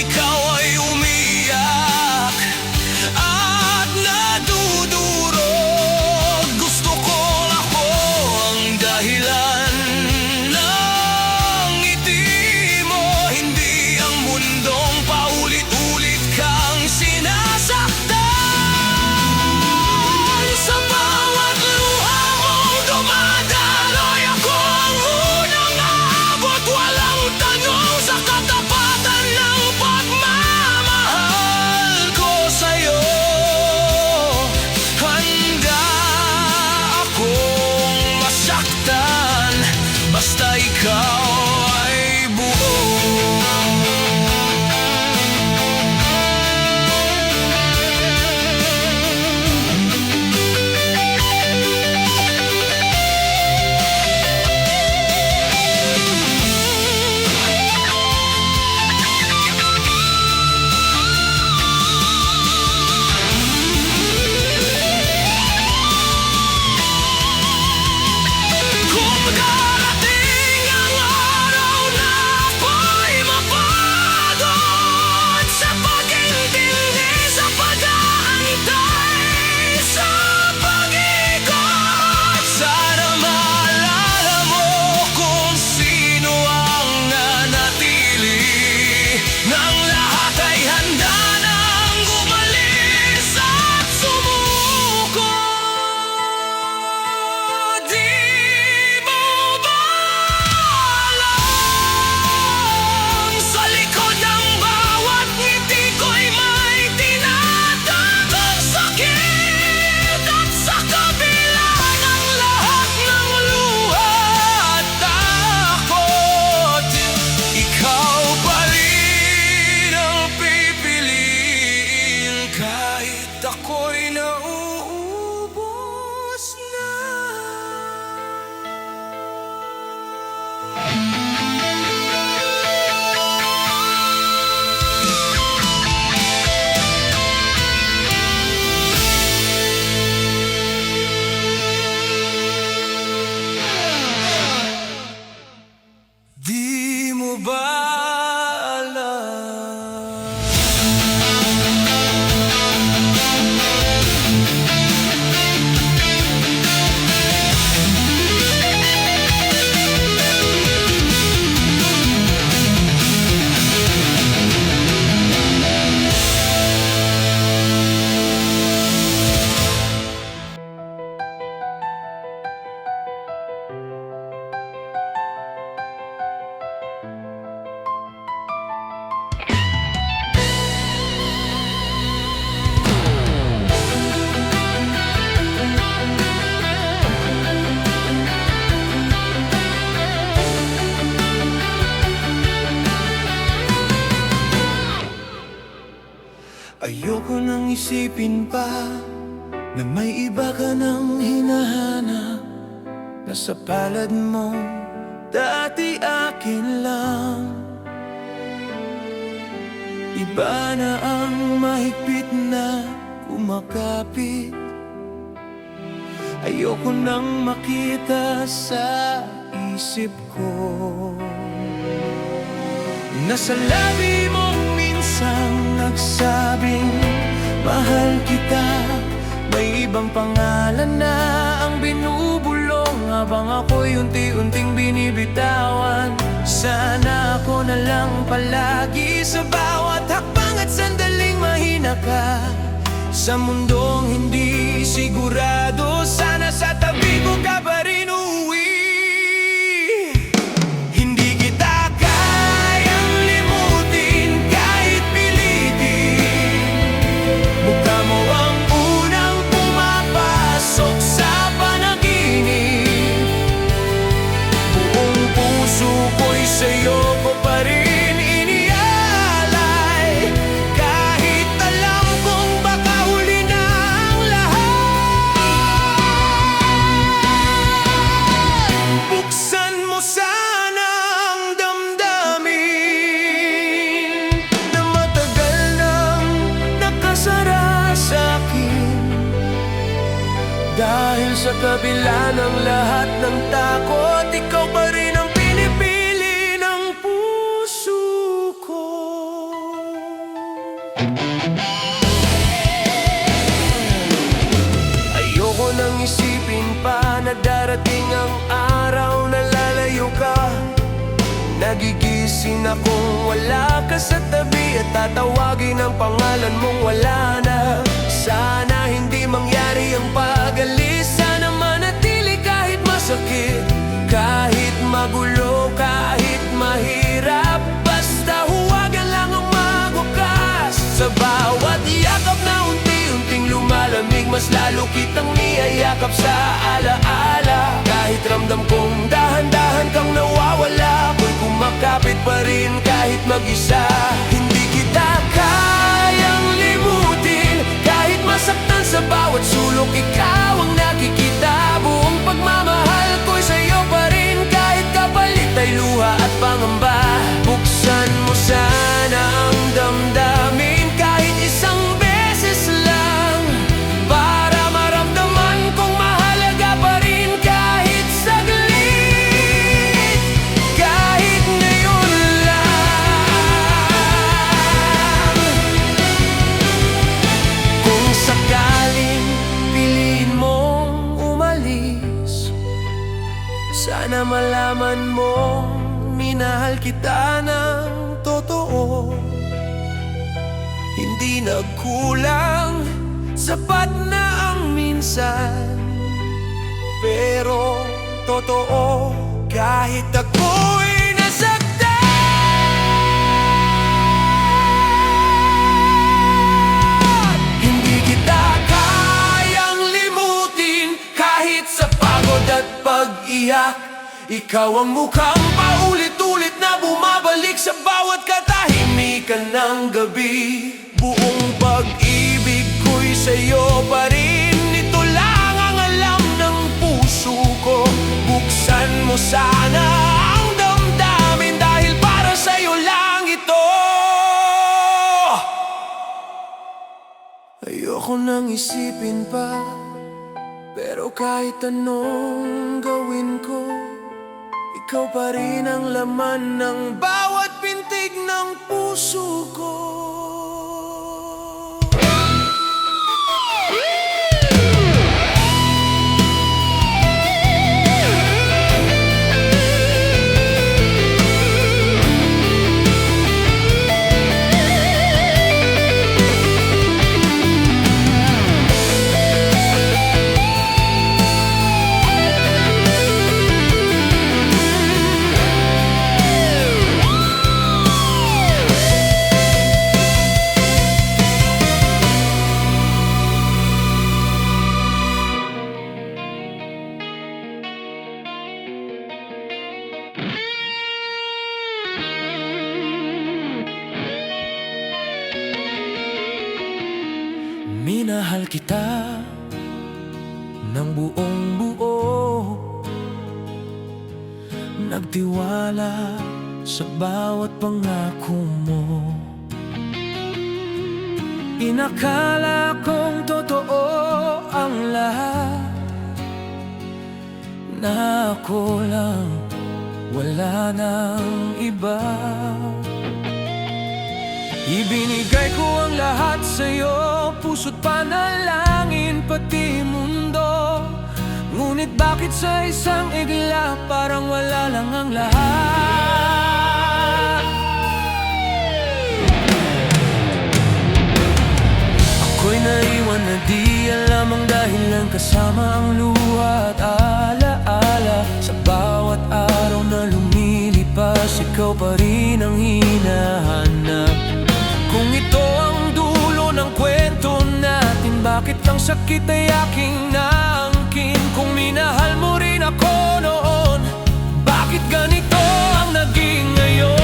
ikaw ay umiyak at nadudurog. Gusto ko ako ang dahilan ng ngiti mo, hindi ang mundong paulit-ulit kang sinasaktan. Sa bawat luha mong dumadaloy, ako ang unang aabot. Walang tanong sa katapatan ng pagmamahal ko sa'yo. Handa akong masaktan basta ikaw ay buo. Kung darating ang araw na ako'y mapagod sa pag-intindi, sa pag-aantay, sa pag-ikot, sana maalala mo kung sino ang nanatili. Nang lahat ay handa nang umalis at sumuko. Di mo ba alam, sa likod ng bawat ngiti ko'y may tinatagong sakit, at sa kabila ng lahat ng luha at takot, ikaw pa rin ang pipiliin kahit ako'y nauubos na. Di mo ba alam? Ayoko nang isipin pa na may iba ka nang hinahanap, na sa palad mo dati akin lang. Iba na ang mahigpit na kumakapit. Ayoko nang makita sa isip ko. Nasa labi mong minsang nagsabing mahal kita, may ibang pangalan na ang binubulong, habang ako'y unti-unting binibitawan. Sana ako na lang palagi sa bawat hakbang at sandaling mahina ka. Sa mundong hindi sigurado, sana sa tabi ko ka pa rin uuwi. Hindi kita kayang limutin kahit pilitin. Mukha mo ang unang pumapasok sa panaginip. Buong puso ko'y sa'yo ko pa rin inialay, kahit alam kong baka huli na ang lahat. Buksan mo sana ang damdamin na matagal nang nakasara sa'kin. Dahil sa kabila ng lahat ng takot, ikaw pa rin ang pinipili ng puso ko. Ayoko nang isipin pa na darating ang araw na lalayo ka. Nagigising akong wala ka sa tabi at tatawagin ang pangalan mong wala na. Sana hindi mangyari ang pag-alis, sana manatili kahit masakit, kahit magulo, kahit mahirap. Basta huwagan lang ang magwakas. Sa bawat yakap na unti-unting lumalamig, mas lalo kitang niyayakap sa alaala. Kahit ramdam kong dahan-dahan kang nawawala, ako'y kumakapit pa rin kahit mag-isa. Hindi kita kayang limutin, kahit masaktan sa bawat sulok, ikaw ang nakikita. Buong pagmamahal ko'y sa'yo pa rin, kahit kapalit ay luha at pangamba. Buksan mo sana ang damdamin kahit isang beses lang, para maramdaman kong mahalaga pa rin kahit saglit, kahit ngayon lang. Kung sakaling piliin mong umalis, sana malaman mong minahal kita ng totoo. Hindi nagkulang, sapat na ang minsan, pero totoo kahit ako'y nasaktan. Hindi kita kayang limutin, kahit sa pagod at pag-iyak. Ikaw ang mukhang paulit-ulit na bumabalik sa bawat katahimikan ng gabi. Buong pag-ibig ko'y sa'yo pa rin, ito lang ang alam ng puso ko. Buksan mo sana ang damdamin, dahil para sa'yo lang ito. Ayoko nang isipin pa, pero kahit anong gawin ko, ikaw pa rin ang laman ng bawat pintig ng puso ko. Minahal kita ng buong buo, nagtiwala sa bawat pangako mo. Inakala kong totoo ang lahat, na ako lang, wala nang iba. Ibinigay ko ang lahat sa'yo, puso't panalangin, pati mundo. Ngunit bakit sa isang igla parang wala lang ang lahat? Ako'y naiwan na di alam ang dahilan, kasama ang luha at alaala. Sa bawat araw na lumilipas, ikaw pa rin ang hinahanap. Kung ito ang dulo ng kwento natin, bakit ang sakit ay aking naangkin? Kung minahal mo rin ako noon, bakit ganito ang naging ngayon?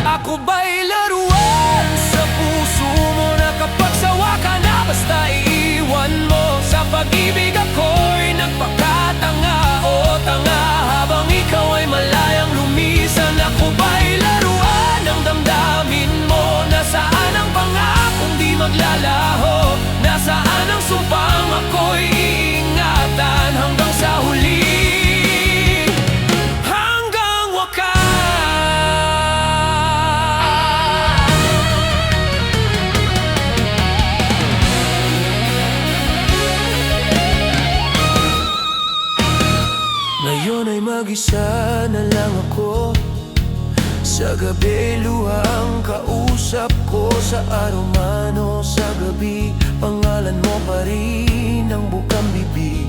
Ako ba'y laruan sa puso mo, na kapag sawa ka na basta iiwan mo? Sa pag-ibig ako'y nagpakatanga o tanga, habang ikaw ay malayang lumisan. Ako ba'y laruan ng damdamin mo, nasaan ang pangakong di maglalaho? mag-isa na lang ako. Sa gabi luha ang kausap ko. Sa araw man o sa gabi, pangalan mo pa rin ang bukang bibig.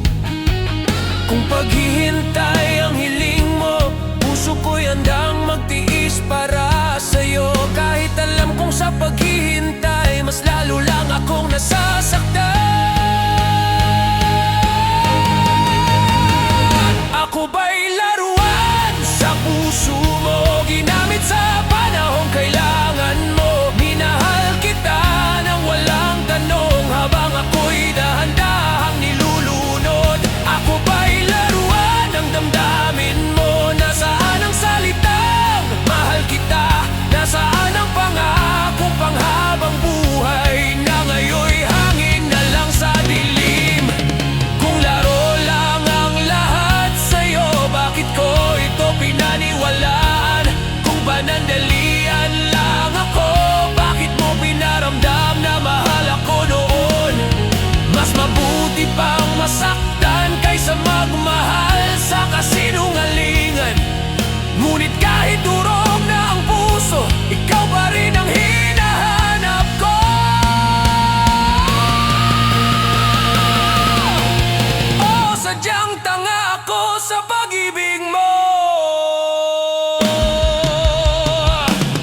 Kung paghihintay ang hiling mo, puso ko'y handang magtiis para sa'yo. Kahit alam kong sa paghihintay, mas lalo lang akong nasasaktan. Ako ba'y laruan sa puso mo, ginamit sa panahong kailangan mo? Minahal kita nang walang tanong, habang ako'y dahan-dahang nilulunod. Ako ba'y laruan ng damdamin mo? Nasaan ang salitang mahal kita? Nasaan ang pangako panghabang buhay na ngayon'y hangin na lang sa dilim? Kung laro lang ang lahat sa'yo, bakit ko ito pinaniwalaan? Kung panandalian lang ako, bakit mo pinaramdam na mahal ako noon? Mas mabuti pang masaktan kaysa magmahal sa kasinungalingan. Ngunit kahit durog na ang puso, ikaw pa rin ang hinahanap ko. Oh, sadyang tanga ako sa pag-ibig mo.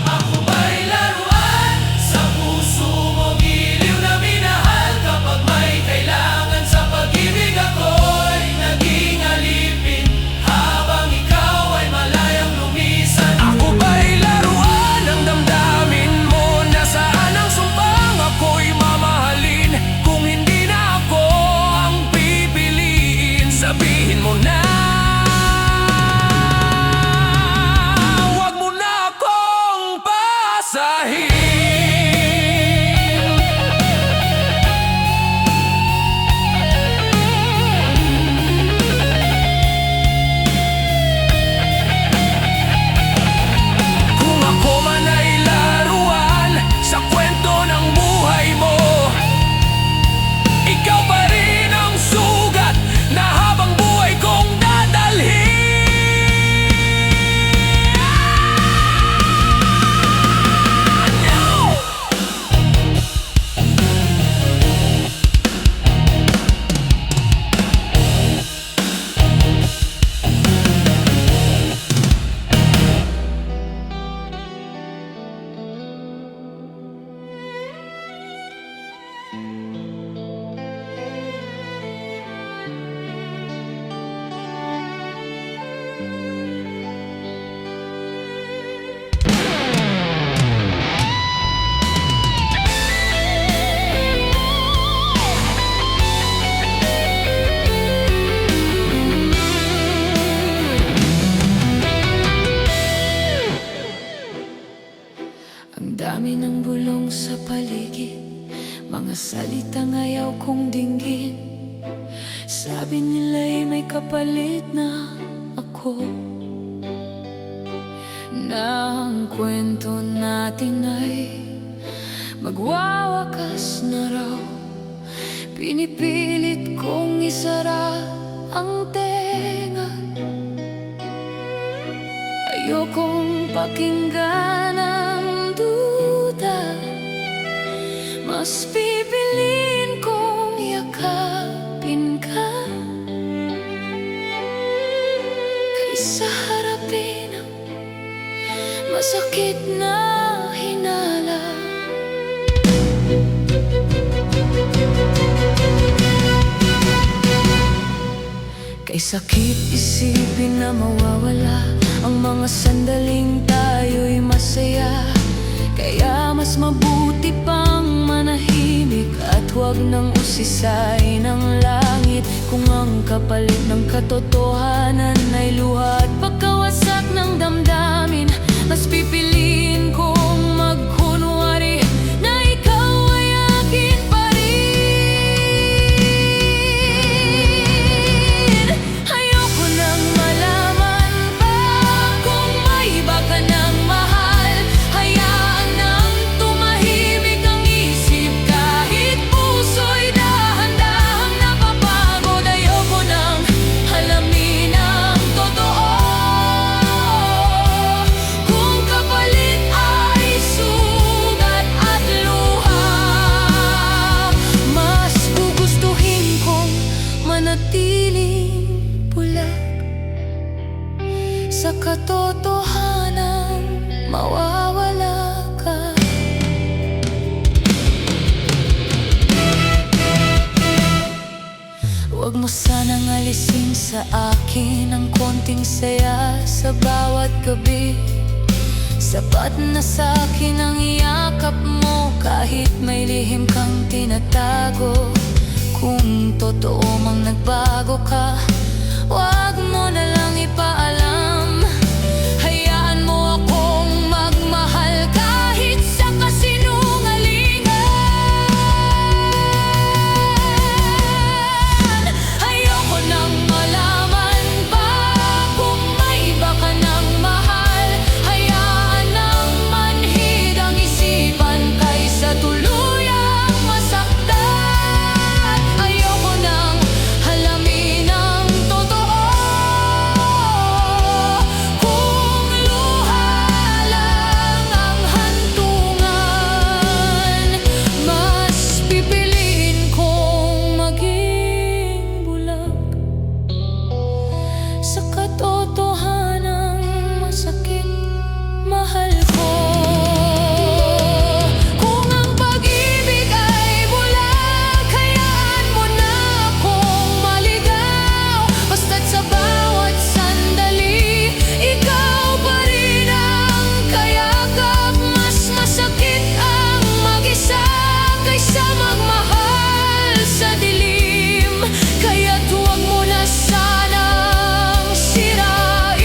Ako ba'y laruan sa puso mo, giliw na minahal? Kapag may kailangan sa pag-ibig, ako'y naging alipin, habang ikaw ay malayang lumisan. Ako ba'y laruan ng damdamin mo? Nasaan ang sumpang ako'y mamahalin? Kung hindi na ako ang pipiliin, sabihin mo na. Huwag mo na akong pasahin. Kung ako man ay laruan sa kwento ng buhay mo, ikaw pa rin ang sugat na habang buhay kong dadalhin. Ang dami ng bulong sa paligid, mga salitang ayaw kong dinggin. Sabi nila'y may kapalit na ako, na ang kwento natin ay magwawakas na raw. Pinipilit kong isara ang tenga, ayokong pakinggan ang duda. Mas pipiliin kong yakapin ka kaysa harapin ang masakit na hinala. Kay sakit isipin na mawawala ang mga sandaling tayo'y masaya. Kaya mas mabuti pang manahimik at huwag nang usisain ang langit. Kung ang kapalit ng katotohanan ay luha at pagkawasak ng damdamin, mas pipiliin kong magkunwari na ikaw ay akin pa rin. Ayoko nang malaman pa kung may iba ka ng mahal. Hayaan nang tumahimik ang isip kahit puso'y dahan-dahang napapagod. Ayoko nang alamin ang totoo. mawawala ka. Huwag mo sanang alisin sa akin ang konting saya sa bawat gabi. Sapat na sa akin ang yakap mo kahit may lihim kang tinatago. Kung totoo mang nagbago ka, huwag mo na lang ipaalam. Hayaan mo akong magmahal kahit sa kasinungalingan. Ayoko nang malaman pa kung may iba ka nang mahal. Hayaan nang manhid ang isipan kaysa tuluyang masaktan. Ayoko nang halamin ang totoo. Kung luha lang ang hantungan, mas pipiliin kong maging bulag sa katotohanang masakit, mahal ko. Kung ang pag-ibig ay bulag, hayaan mo na akong maligaw. Basta't sa bawat sandali, ikaw pa rin ang kayakap. Mas masakit ang mag-isa kaysa magmahal sa dilim. Kaya't huwag mo na sanang sirain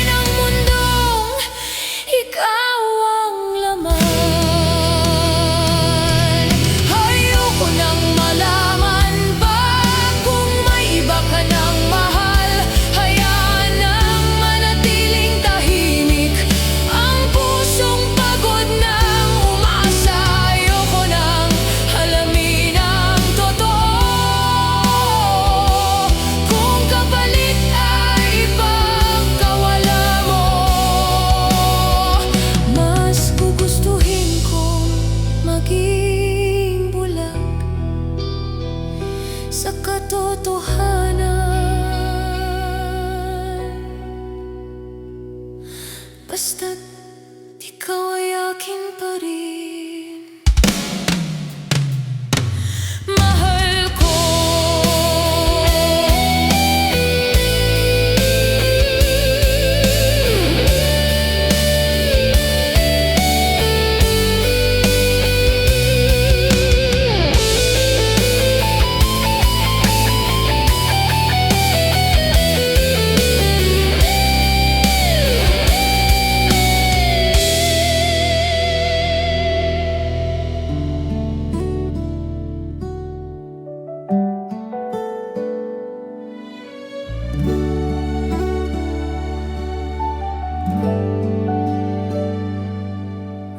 ang mundong ikaw ang laman. Ayoko nang malaman pa kung may iba ka nang mahal. Hayaan nang manatiling tahimik ang pusong pagod nang umasa. Ayoko nang halamin ang totoo. Kung kapalit ay pagkawala mo, mas gugustuhin kong maging bulag sa katotohanan. Basta't ikaw ay akin pa rin, mahal ko.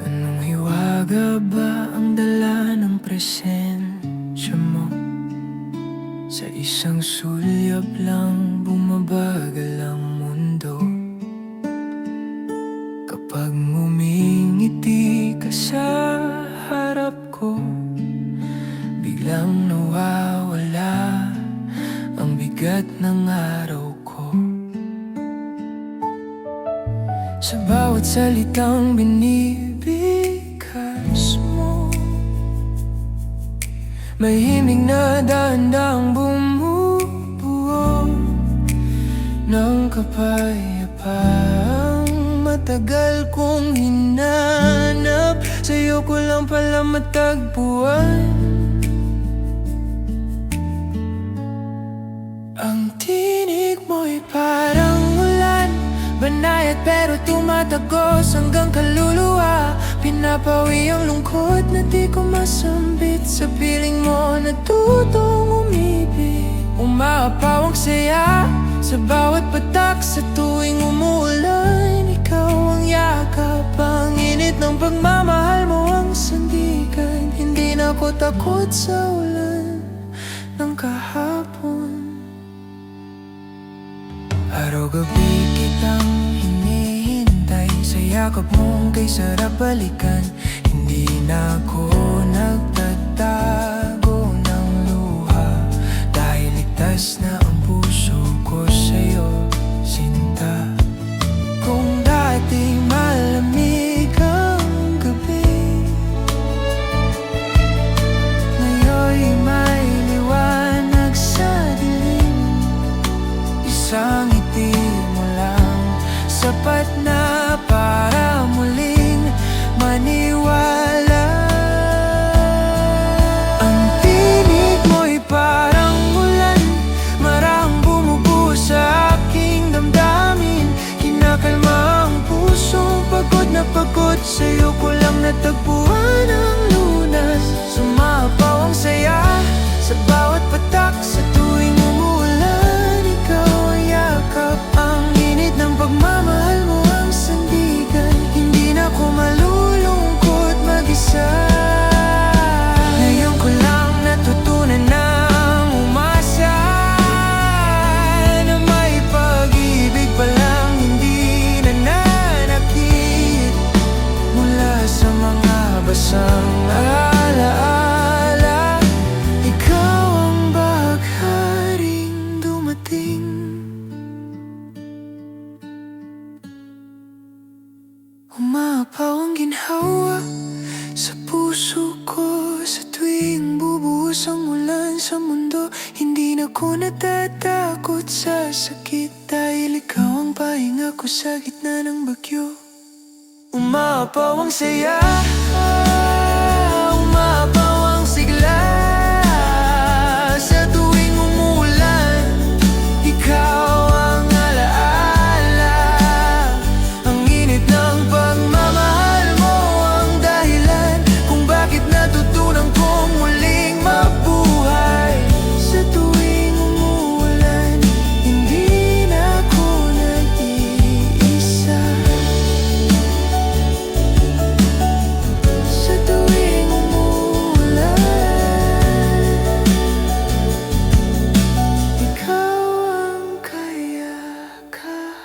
Anong hiwaga ba ang dala ng presensya mo? Sa isang sulyap lang bumabagal ang mundo. Kapag ngumingiti ka sa harap ko, biglang nawawala ang bigat ng araw ko. Sa bawat salitang binibigkas mo, may himig na dahan-dahang bumubuo ng kapayapang matagal kong hinanap. Sa'yo ko lang pala matagpuan. Ang tinig mo'y parang ulan, banayad pero tumatagos hanggang kaluluwa. Pinapawi ang lungkot na di ko masambit. Sa piling mo natutong umibig. Umaapaw ang saya sa bawat patak sa tuwing umuulan. Ikaw ang yakap, ang init ng pagmamahal mo ang sandigan. Hindi na ako takot sa ulan ng kahapon. Araw-gabi kitang hinihintay sa yakap mong kay sarap balikan. Hindi na ako nagtatago ng luha, dahil ligtas na ang puso ko sa'yo, sinta. Kung sapat na para muling maniwala. Ang tinig mo'y parang ulan, marahang bumubuo sa aking damdamin. Kinakalma ang pusong pagod na pagod, sa'yo ko lang natagpuan ang lunas. Sumapaw ang saya sa bawat patak, sa tuwing umuulan ikaw ang yakap. Ang init ng pagmamahal mo ang sandigan, hindi na ko malulungkot mag-isa. Ngayon ko lang natutunan ng umasa, na may pag-ibig palang hindi nananakit mula sa mga basang alaala. Ikaw ang bagharing dumating. Umapaw ang ginhawa sa puso ko sa tuwing bubuhos ang ulan sa mundo. Hindi na ko natatakot sa sakit, dahil ikaw ang pahinga ko sa gitna ng bagyo. Umapaw ang saya, umapaw ang sigla, sa tuwing umuulan ikaw ang alaala. Ang init ng pagmamahal mo ang dahilan kung bakit natutunan kong muling mabuhay. Sa tuwing umuulan, hindi na ako nag-iisa. Sa tuwing umuulan, ikaw ang kayakap.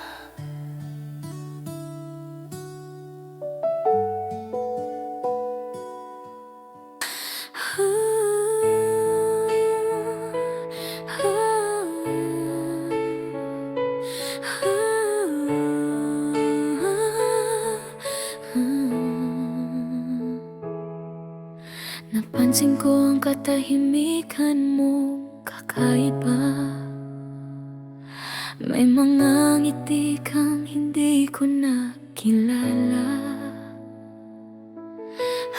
Napansin ko ang katahimikan mo, kakaiba. May mga ngiti kang hindi ko na kilala.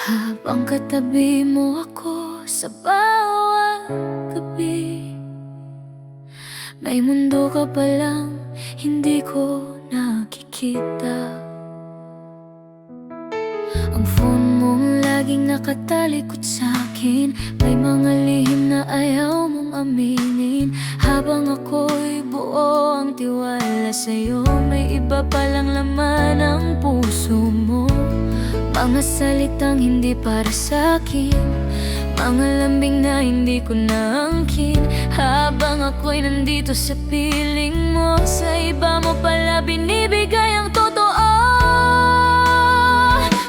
Habang katabi mo ako sa bawat gabi, may mundo ka palang hindi ko nakikita. Ang phone mong laging nakatalikod sa'kin, may mga lihim na ayaw mong aminin. Habang ako'y buo ang tiwala sa'yo, may iba palang laman ang puso mo. Mga salitang hindi para sa'kin, mga lambing na hindi ko naangkin. Habang ako'y nandito sa piling mo, sa iba mo pala binibigay ang totoo.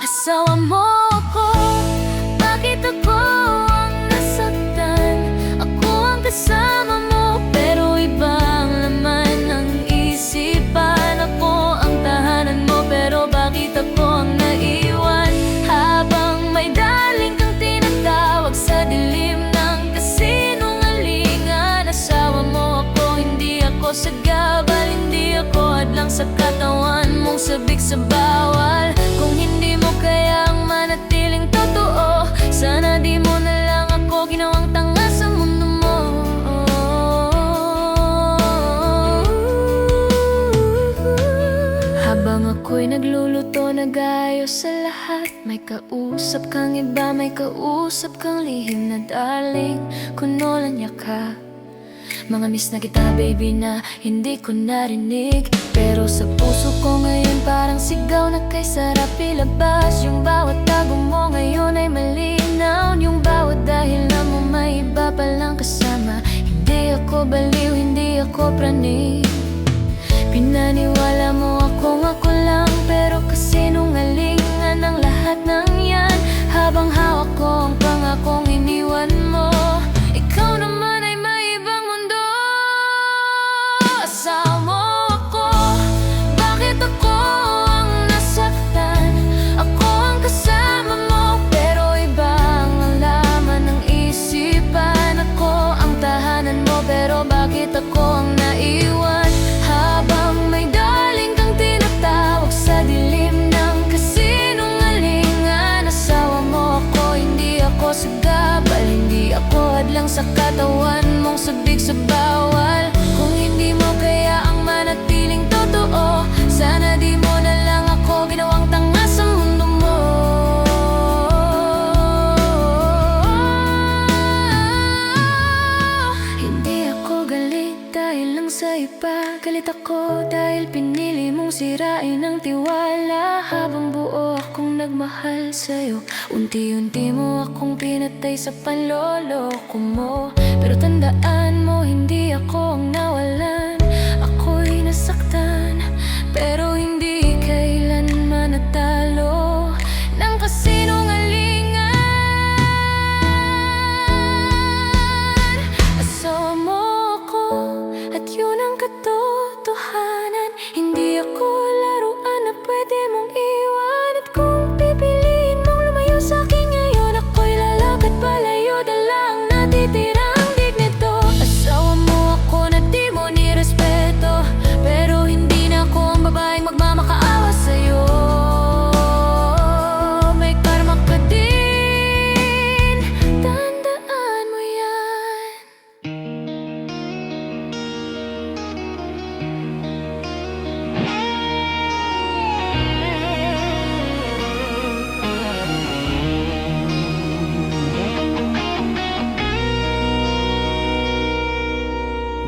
Asawa mo ako, bakit ako ang nasaktan? Ako ang kasama mo, pero iba ang laman ng isipan. Ako ang tahanan mo, pero bakit ako ang naiwan? Habang may daling kang tinatawag sa dilim ng kasinungalingan. Asawa mo ako, hindi ako sagabal, hindi ako hadlang sa katawan mong sabik sa bawal. Kung hindi mo kayang manatiling totoo, sana di mo na lang ako ginawang tanga sa mundo mo. Habang ako'y nagluluto, nag-ayos sa lahat, may kausap kang iba, may kausap kang lihim na darling, kunolan niya ka. Mga miss na kita baby na hindi ko narinig, pero sa puso ko ngayon parang sigaw na kay sarap ilabas. Yung bawat tago mo ngayon ay malinaw, yung bawat dahil na mo may iba palang kasama. Hindi ako baliw, hindi ako praning. Pinaniwala mo akong ako lang, pero kasinungalingan ang lahat ng yan. Habang hawak ko ang pangakong iniwan mo, ikaw naman ay may ibang mundo. Asawa mo ako, bakit ako ang nasaktan? Ako ang kasama mo, pero iba ang laman ng isipan. Ako ang tahanan mo, pero bakit ako ang naiwan? Habang may daling kang tinatawag Nagalit ako dahil pinili mong sirain ang tiwala. Habang buo akong nagmahal sa'yo, unti-unti mo akong pinatay sa panloloko mo. Pero tandaan mo, hindi ako ang nawalan. Ako'y nasaktan, pero hindi kailanman natalo ng kasinungalingan. Asawa mo ako, at yun ang katotohanan. Hindi ako laruan na pwede mong iwan. At kung pipiliin mong lumayo sa'kin ngayon, ako'y lalakad palayo, dala ang natitirang dignito. Asawa mo ako na di mo nirespeto, pero hindi na ako ang babaeng magmamakaawa sa'yo. May karma ka din, tandaan mo yan.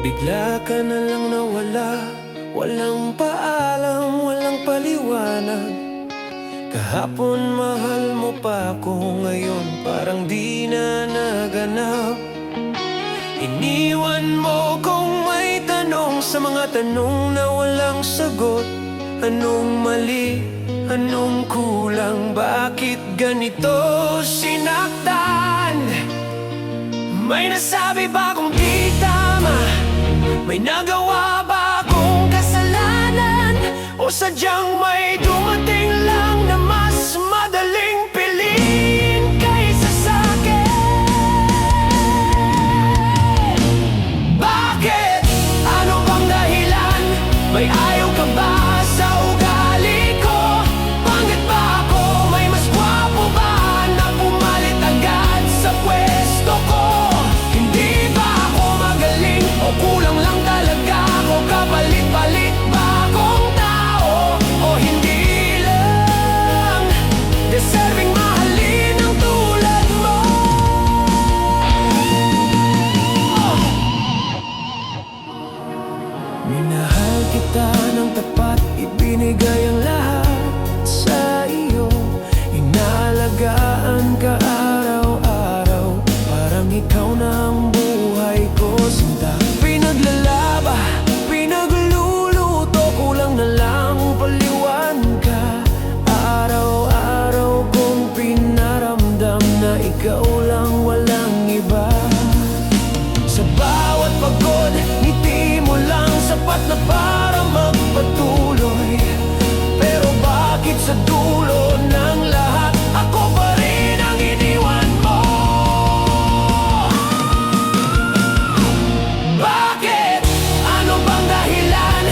Bigla ka na lang nawala, walang paalam, walang paliwanag. Kahapon mahal mo pa ako, ngayon parang di na naganap. Iniwan mo kong may tanong sa mga tanong na walang sagot. Anong mali? Anong kulang? Bakit ganito sinaktan? May nasabi ba kung di tama? May nagawa ba akong kasalanan? O sadyang may dumating lang na mas madaling piliin kaysa sa'kin? Bakit? Ano bang dahilan? May ayaw ka ba sa ugali ko? Pangit ba ako? May mas gwapo ba na pumalit agad sa pwesto ko? Hindi ba ako magaling o kulang lang talaga ako? Kapalit-palit ba akong tao o hindi lang deserving mahalin ang tulad mo? Minahal kita ng tapat, ibinigay ang lahat sa iyo. Inaalagaan ka araw-araw, parang ikaw na ang buhay ko, sinta. Pinaglalaba, pinagluluto, kulang na lang paliwan ka. Araw-araw kong pinaramdam na ikaw lang, walang iba. Sa bawat pagod, ngiti mo lang sapat na para magpatuloy. Pero bakit sa dulo ng lahat, ako pa rin ang iniwan mo? Bakit? Ano bang dahilan?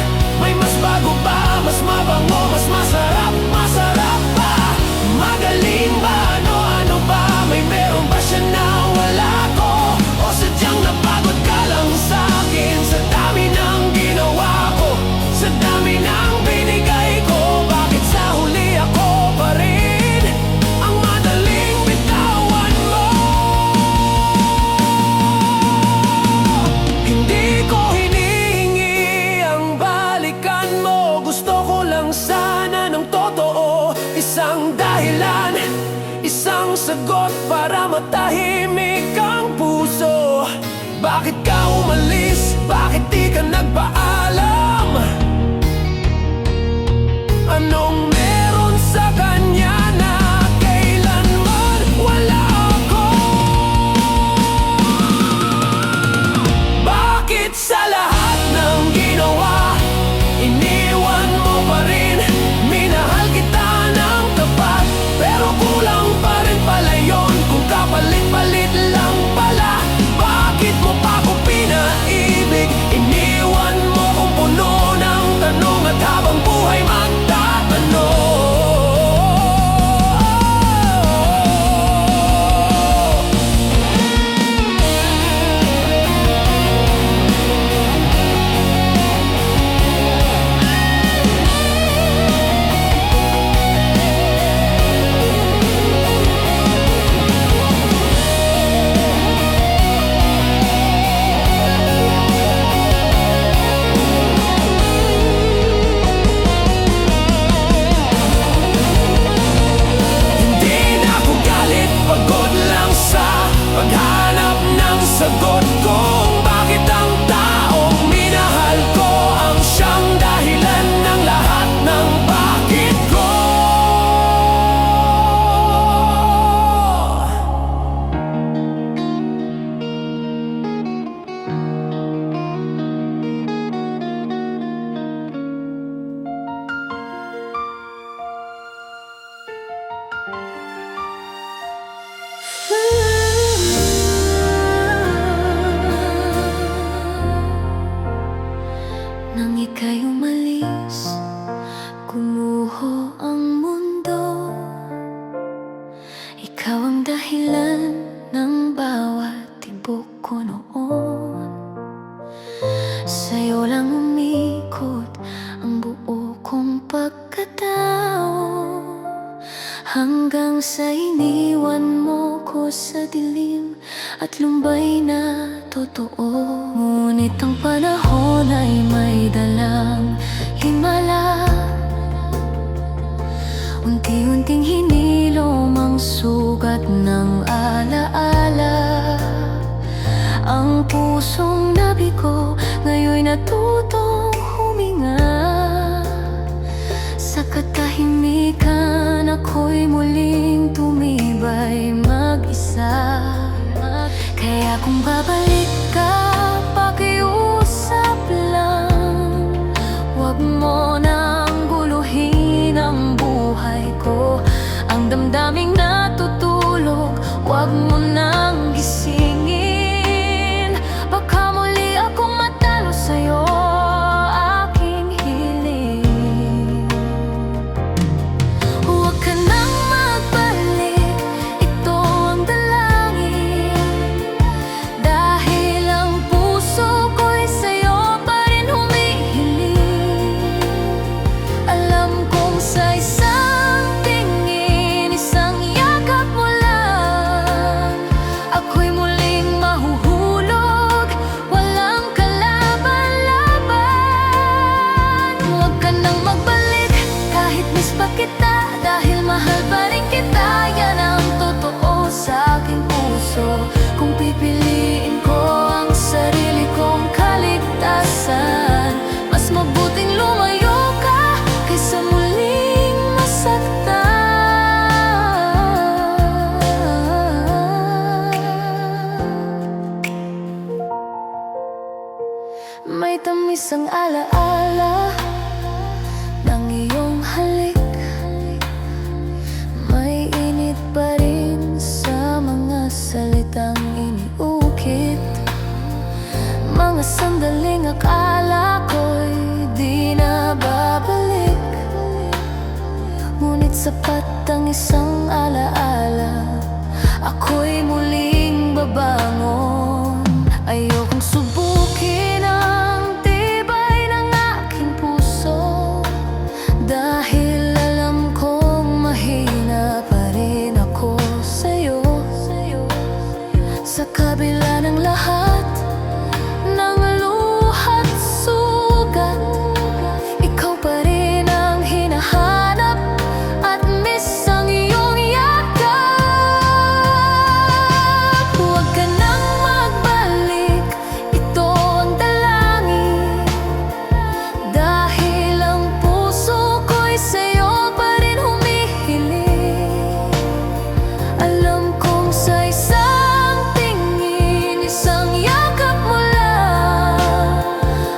May mas bago ba? Mas mabango? Mas masarap? Masarap pa? Magaling ba? Ano ba? May meron ba siya na wala ko? O sadyang napagod ka lang sa'kin sa dami ng ginawa ko, sa dami ng binigay ko? Bakit sa huli ako pa rin ang madaling bitawan mo? Hindi ko hinihingi ang balikan mo, gusto ko lang sana ng totoo. Isang dahilan, isang sagot para matahimik ang puso. Bakit ka umalis? Bakit di ka nagpaalam? Anong meron sa kanya na kailanman wala ako? Bakit sa lahat ng ginawa, iniwan mo pa rin? Minahal kita ng tapat, pero kulang pa rin pala yun. Kung kapalit-palit lang pala, bakit mo pa ako pinaibig? Iniwan mo kong puno ng tanong, at habang buhay magtatanong. tao, hanggang sa iniwan mo ko sa dilim at lumbay na totoo. Ngunit ang panahon ay may dalang himala, unti-unting hinilom ang sugat ng alaala. Ang pusong nabigo ngayon'y natutong huminga. Sa katahimikan ako'y muling tumibay mag-isa. Kaya kung babalik ka, pakiusap lang, huwag mo nang guluhin ang buhay ko. Ang damdaming natutulog, huwag mo nang gisingin. Baka muli akong matalo sa'yo, aking hiling. Huwag ka nang magbalik, ito ang dalangin. Dahil ang puso ko'y sa'yo pa rin humihiling. Alam kong sa isang tingin, isang yakap mo lang, ako'y muling mahuhulog, walang kalaban-laban. Huwag ka nang magbalik kahit miss pa kita, dahil mahal pa rin kita. Yan ang totoo sa aking puso. Kung pipiliin ko ang sarili kong kaligtasan, mas mabuting lumayo ka kaysa muling masaktan. May tamis ang alaala ng iyong halik, may init pa rin sa mga salitang iniukit. Mga sandaling akala ko'y di na babalik, ngunit sapat ang isang alaala, ako'y muling babangon. Ayokong subukin ang tibay ng aking puso, dahil alam kong mahina pa rin ako sa'yo. Sa kabila ng lahat ng luha't sugat, ikaw pa rin ang hinahanap at miss ang iyong yakap. Huwag ka nang magbalik, ito ang dalangin. Dahil ang puso ko'y sa'yo pa rin humihiling. Alam kong sa isang tingin, isang yakap mo lang,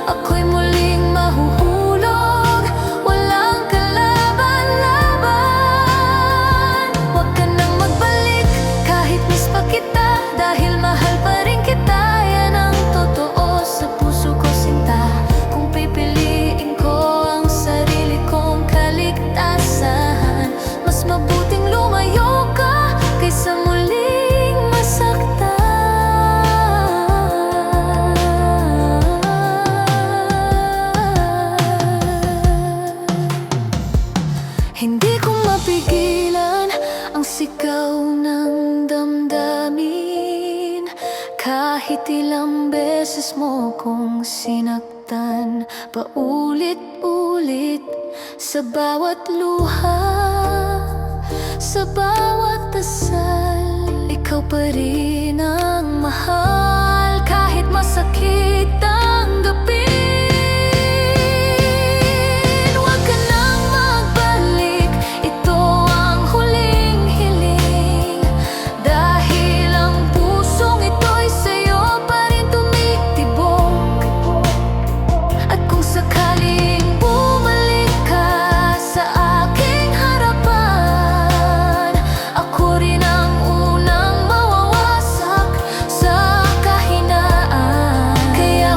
ako'y muling mahuhulog, walang kalaban-laban. Huwag ka nang magbalik kahit miss pa kita, dahil mahal pa rin kita. Yan ang totoo sa puso ko, sinta. Kung pipiliin ko ang sarili kong kaligtasan, mas mabuting lumayo ka kaysa muling masaktan. Hindi ko mapigilan ang sigaw ng damdamin, kahit ilang beses mo kong sinaktan. Paulit-ulit sa bawat luha, sa bawat dasal, ikaw pa rin ang mahal, kahit masakit tanggapin. Huwag ka nang magbalik, ito ang huling hiling. Dahil ang pusong ito'y sa'yo pa rin tumitibok. At kung sakaling bumalik ka sa aking harapan, ako rin ang unang mawawasak sa kahinaan. Kaya